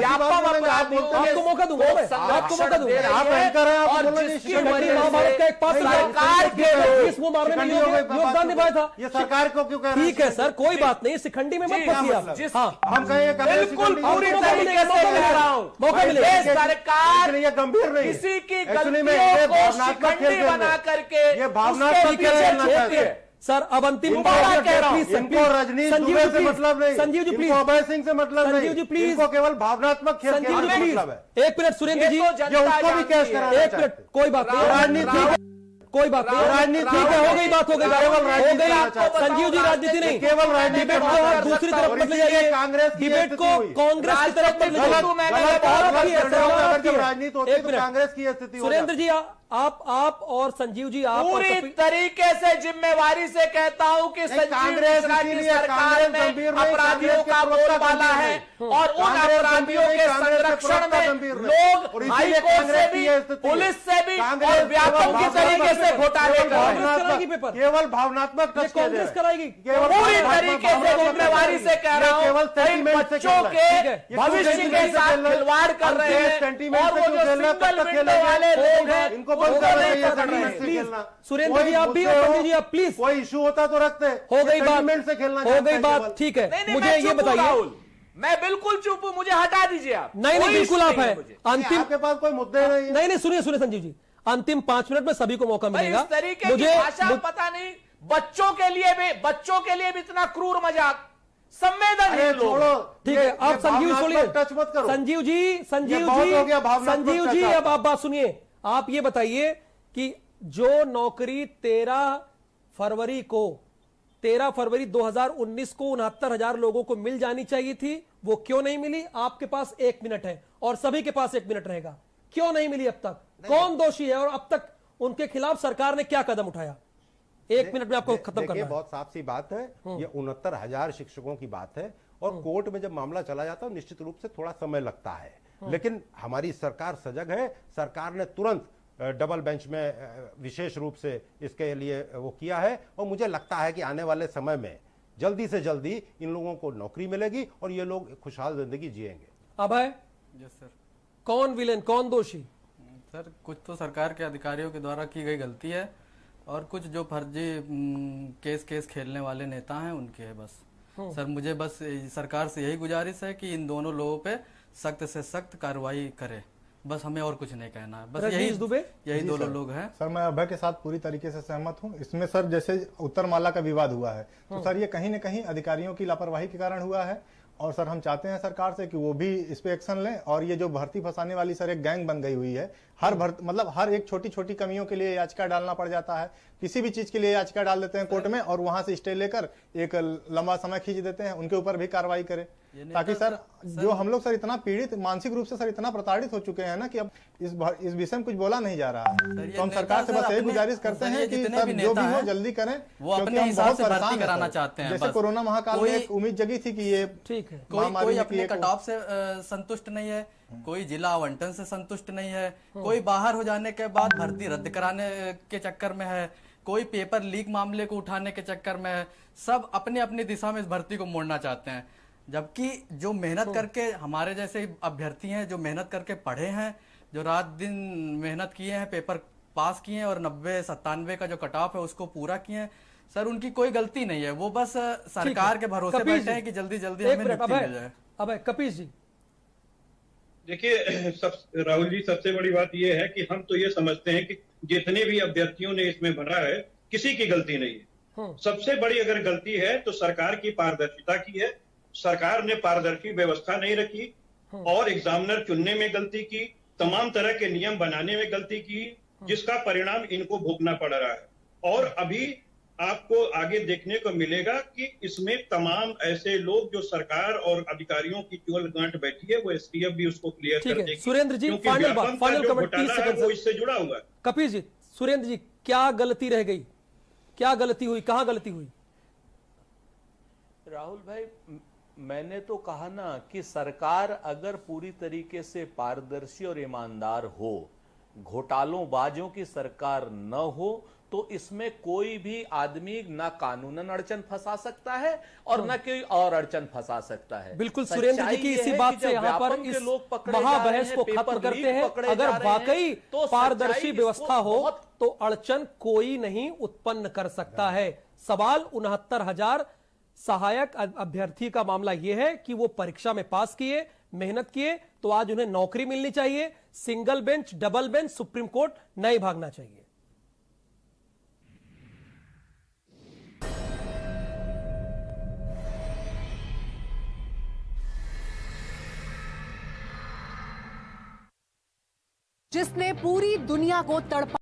आपको मौका दूंगा, आपको मौका दूंगा। आप एंकर हैं, आप और बोलो नहीं, शिखंडी महाभारत का एक पात्र सरकार के लोग इसको मारने में योगदान निभाया था। ये सरकार को क्यों कह रहे हैं? ठीक है सर, कोई बात नहीं, शिखंडी में मत फंसिए आप। हाँ, हम कहें बिल्कुल पूरी तरीके से कह रहा हूं, मौका मिलेगा। सरकार ये गंभीर नहीं, किसी की एक्चुअली गलतियों को शिकंडी बना करके ये भावनात्मक खेल चाहते हैं। सर अब अंतिम इनको रजनीश दुबे से मतलब नहीं, संजीव जी प्लीज, अभय सिंह से मतलब नहीं, संजीव जी प्लीज, इनको केवल भावनात्मक खेल संजीव जी प्लीज, मतलब है। एक मिनट सुरेंद्र जी, ये उसको भी कैश कराना एक मिनट, कोई बात नहीं, राजनीति, कोई बात नहीं, राजनीति ठीक है, हो गई बात, हो गई, हो गई। संजीव जी राजनीति नहीं, केवल राजनीति डिबेट को दूसरी तरफ मत ले जाइए, कांग्रेस डिबेट को कांग्रेस की तरफ मत ले जाइए। राजनीति होती है तो कांग्रेस की स्थिति। सुरेंद्र जी आप और संजीव जी, आप पूरी तरीके से जिम्मेवारी से कहता हूं कि कांग्रेस की सरकार में अपराधियों का बोलबाला है और उन अपराधियों के संरक्षण में लोग हाई कोर्ट से भी, पुलिस से भी और व्यापक की तरीके से घोटाले कर रहे हैं। केवल भावनात्मक कांग्रेस कराएगी, पूरी तरीके से जिम्मेवारी से कह रहा हूं, बच्चों के भविष्य के साथ खिलवाड़ कर रहे हैं और वो जो सिंगल विंडो वाले लोग हैं इनको बंद कर रहे हैं। सुरेंद्र जी आप भी, पंडित जी आप प्लीज, कोई इशू होता तो रखते, हो गई बात से खेलना, हो गई बात, ठीक है। मुझे ये बताइए, मैं बिल्कुल चुप हूं, मुझे हटा दीजिए आप। नहीं नहीं बिल्कुल आप है अंतिम, आपके पास कोई मुद्दे नहीं। नहीं सुनिए संजीव जी, अंतिम 5 मिनट में सभी को मौका मिलेगा। इस तरीके की भाषा पता नहीं, बच्चों के लिए भी इतना क्रूर मजाक, संवेदनहीन लोग। ठीक है, आप संजीव सुनिए, टच मत करो। संजीव जी अब आप बात सुनिए। आप ये बताइए कि जो नौकरी 13 फरवरी 2019 को 69,000 लोगों को मिल जानी चाहिए थी, वो क्यों नहीं मिली? आपके पास 1 मिनट है और सभी के पास 1 मिनट रहेगा। क्यों नहीं मिली अब तक? कौन दोषी है और अब तक उनके खिलाफ सरकार ने क्या कदम उठाया? 1 मिनट में आपको खत्म करना है। बहुत साफ सी बात है, ये 69,000 शिक्षकों की बात है और कोर्ट में जब मामला चला जाता है निश्चित रूप से थोड़ा समय लगता है, लेकिन हमारी सरकार सजग है। सरकार ने तुरंत डबल बेंच में विशेष रूप से इसके लिए वो किया है और मुझे लगता है कि आने वाले समय में जल्दी से जल्दी इन लोगों को नौकरी मिलेगी और ये लोग खुशहाल जिंदगी जिएंगे। अभय, यस सर। कौन विलेन, कौन दोषी? सर कुछ तो सरकार के अधिकारियों के द्वारा की गई गलती है और कुछ जो फर्जी केस खेलने वाले नेता हैं उनके है बस। सर मुझे बस सरकार से यही गुजारिश है कि इन दोनों लोगों पे सख्त से सख्त कार्रवाई करे, बस हमें और कुछ नहीं कहना है। बस यही दोनों लोग हैं। सर मैं अभय के साथ पूरी तरीके से सहमत हूं। इसमें सर जैसे उत्तरमाला का विवाद हुआ है तो सर ये कहीं न कहीं अधिकारियों की लापरवाही के कारण हुआ है और सर हम चाहते हैं सरकार से कि वो भी इस पे एक्शन लें। और ये जो भर्ती फंसाने वाली सर एक गैंग बन गई हुई है, मतलब हर एक छोटी छोटी कमियों के लिए याचिका डालना पड़ जाता है, किसी भी चीज के लिए याचिका डाल देते हैं कोर्ट में और वहां से स्टे लेकर एक लंबा समय खींच देते हैं। उनके ऊपर भी कार्रवाई करें ताकि सर जो हम लोग सर इतना पीड़ित, मानसिक रूप से सर इतना प्रताड़ित हो चुके हैं ना कि अब इस विषय में कुछ बोला नहीं जा रहा है। तो हम सरकार से बस यही गुजारिश करते हैं कि सर जो भी हो जल्दी करें, वो अपने हिसाब से भर्ती कराना चाहते हैं। जैसे कोरोना महाकाल में एक उम्मीद जगी थी कि ये ठीक है, कोई अपने कट ऑफ से संतुष्ट नहीं है, कोई जिला आवंटन से संतुष्ट नहीं है, कोई बाहर हो जाने के बाद भर्ती रद्द कराने के चक्कर में है, कोई पेपर लीक मामले को उठाने के चक्कर में है। सब अपनी अपनी दिशा में इस भर्ती को मोड़ना चाहते हैं, जबकि जो मेहनत करके हमारे जैसे अभ्यर्थी हैं, जो मेहनत करके पढ़े हैं, जो रात दिन मेहनत किए हैं, पेपर पास किए हैं और 90-97 का जो कट ऑफ है उसको पूरा किए हैं, सर उनकी कोई गलती नहीं है। वो बस सरकार के भरोसे बैठे हैं कि जल्दी जल्दी हमें नियुक्ति मिल जाए। अब कपीश जी देखिए, राहुल जी, सबसे बड़ी बात यह है कि हम तो ये समझते हैं कि जितने भी अभ्यर्थियों ने इसमें भरा है किसी की गलती नहीं है। सबसे बड़ी अगर गलती है तो सरकार की पारदर्शिता की है। सरकार ने पारदर्शी व्यवस्था नहीं रखी और एग्जामिनर चुनने में गलती की, तमाम तरह के नियम बनाने में गलती की, जिसका परिणाम इनको भुगतना पड़ रहा है। और अभी आपको आगे देखने को मिलेगा कि इसमें तमाम ऐसे लोग जो सरकार और अधिकारियों की चोल गांठ बैठी है, वो एसटीएफ भी उसको क्लियर कर देगी। सुरेंद्र जी, फाइनल कमेंट 30 सेकंड वो इससे जुड़ा हुआ है। कपीश जी, सुरेंद्र जी, क्या गलती रह गई, क्या गलती हुई, कहां गलती हुई? राहुल भाई, मैंने तो कहा ना कि सरकार अगर पूरी तरीके से पारदर्शी और ईमानदार हो, घोटालों की सरकार न हो, तो इसमें कोई भी आदमी ना कानूनन अड़चन फंसा सकता है और ना कोई और अड़चन फंसा सकता है। बिल्कुल सुरेंद्र जी की इसी बात से यहाँ पर इस महाबहस को खत्म करते हैं। अगर वाकई पारदर्शी व्यवस्था हो तो अड़चन कोई नहीं उत्पन्न कर सकता है। सवाल 69,000 सहायक अभ्यर्थी का मामला यह है कि वो परीक्षा में पास किए, मेहनत किए, तो आज उन्हें नौकरी मिलनी चाहिए। Single bench, double bench, supreme court नहीं भागना चाहिए। जिसने पूरी दुनिया को तड़पा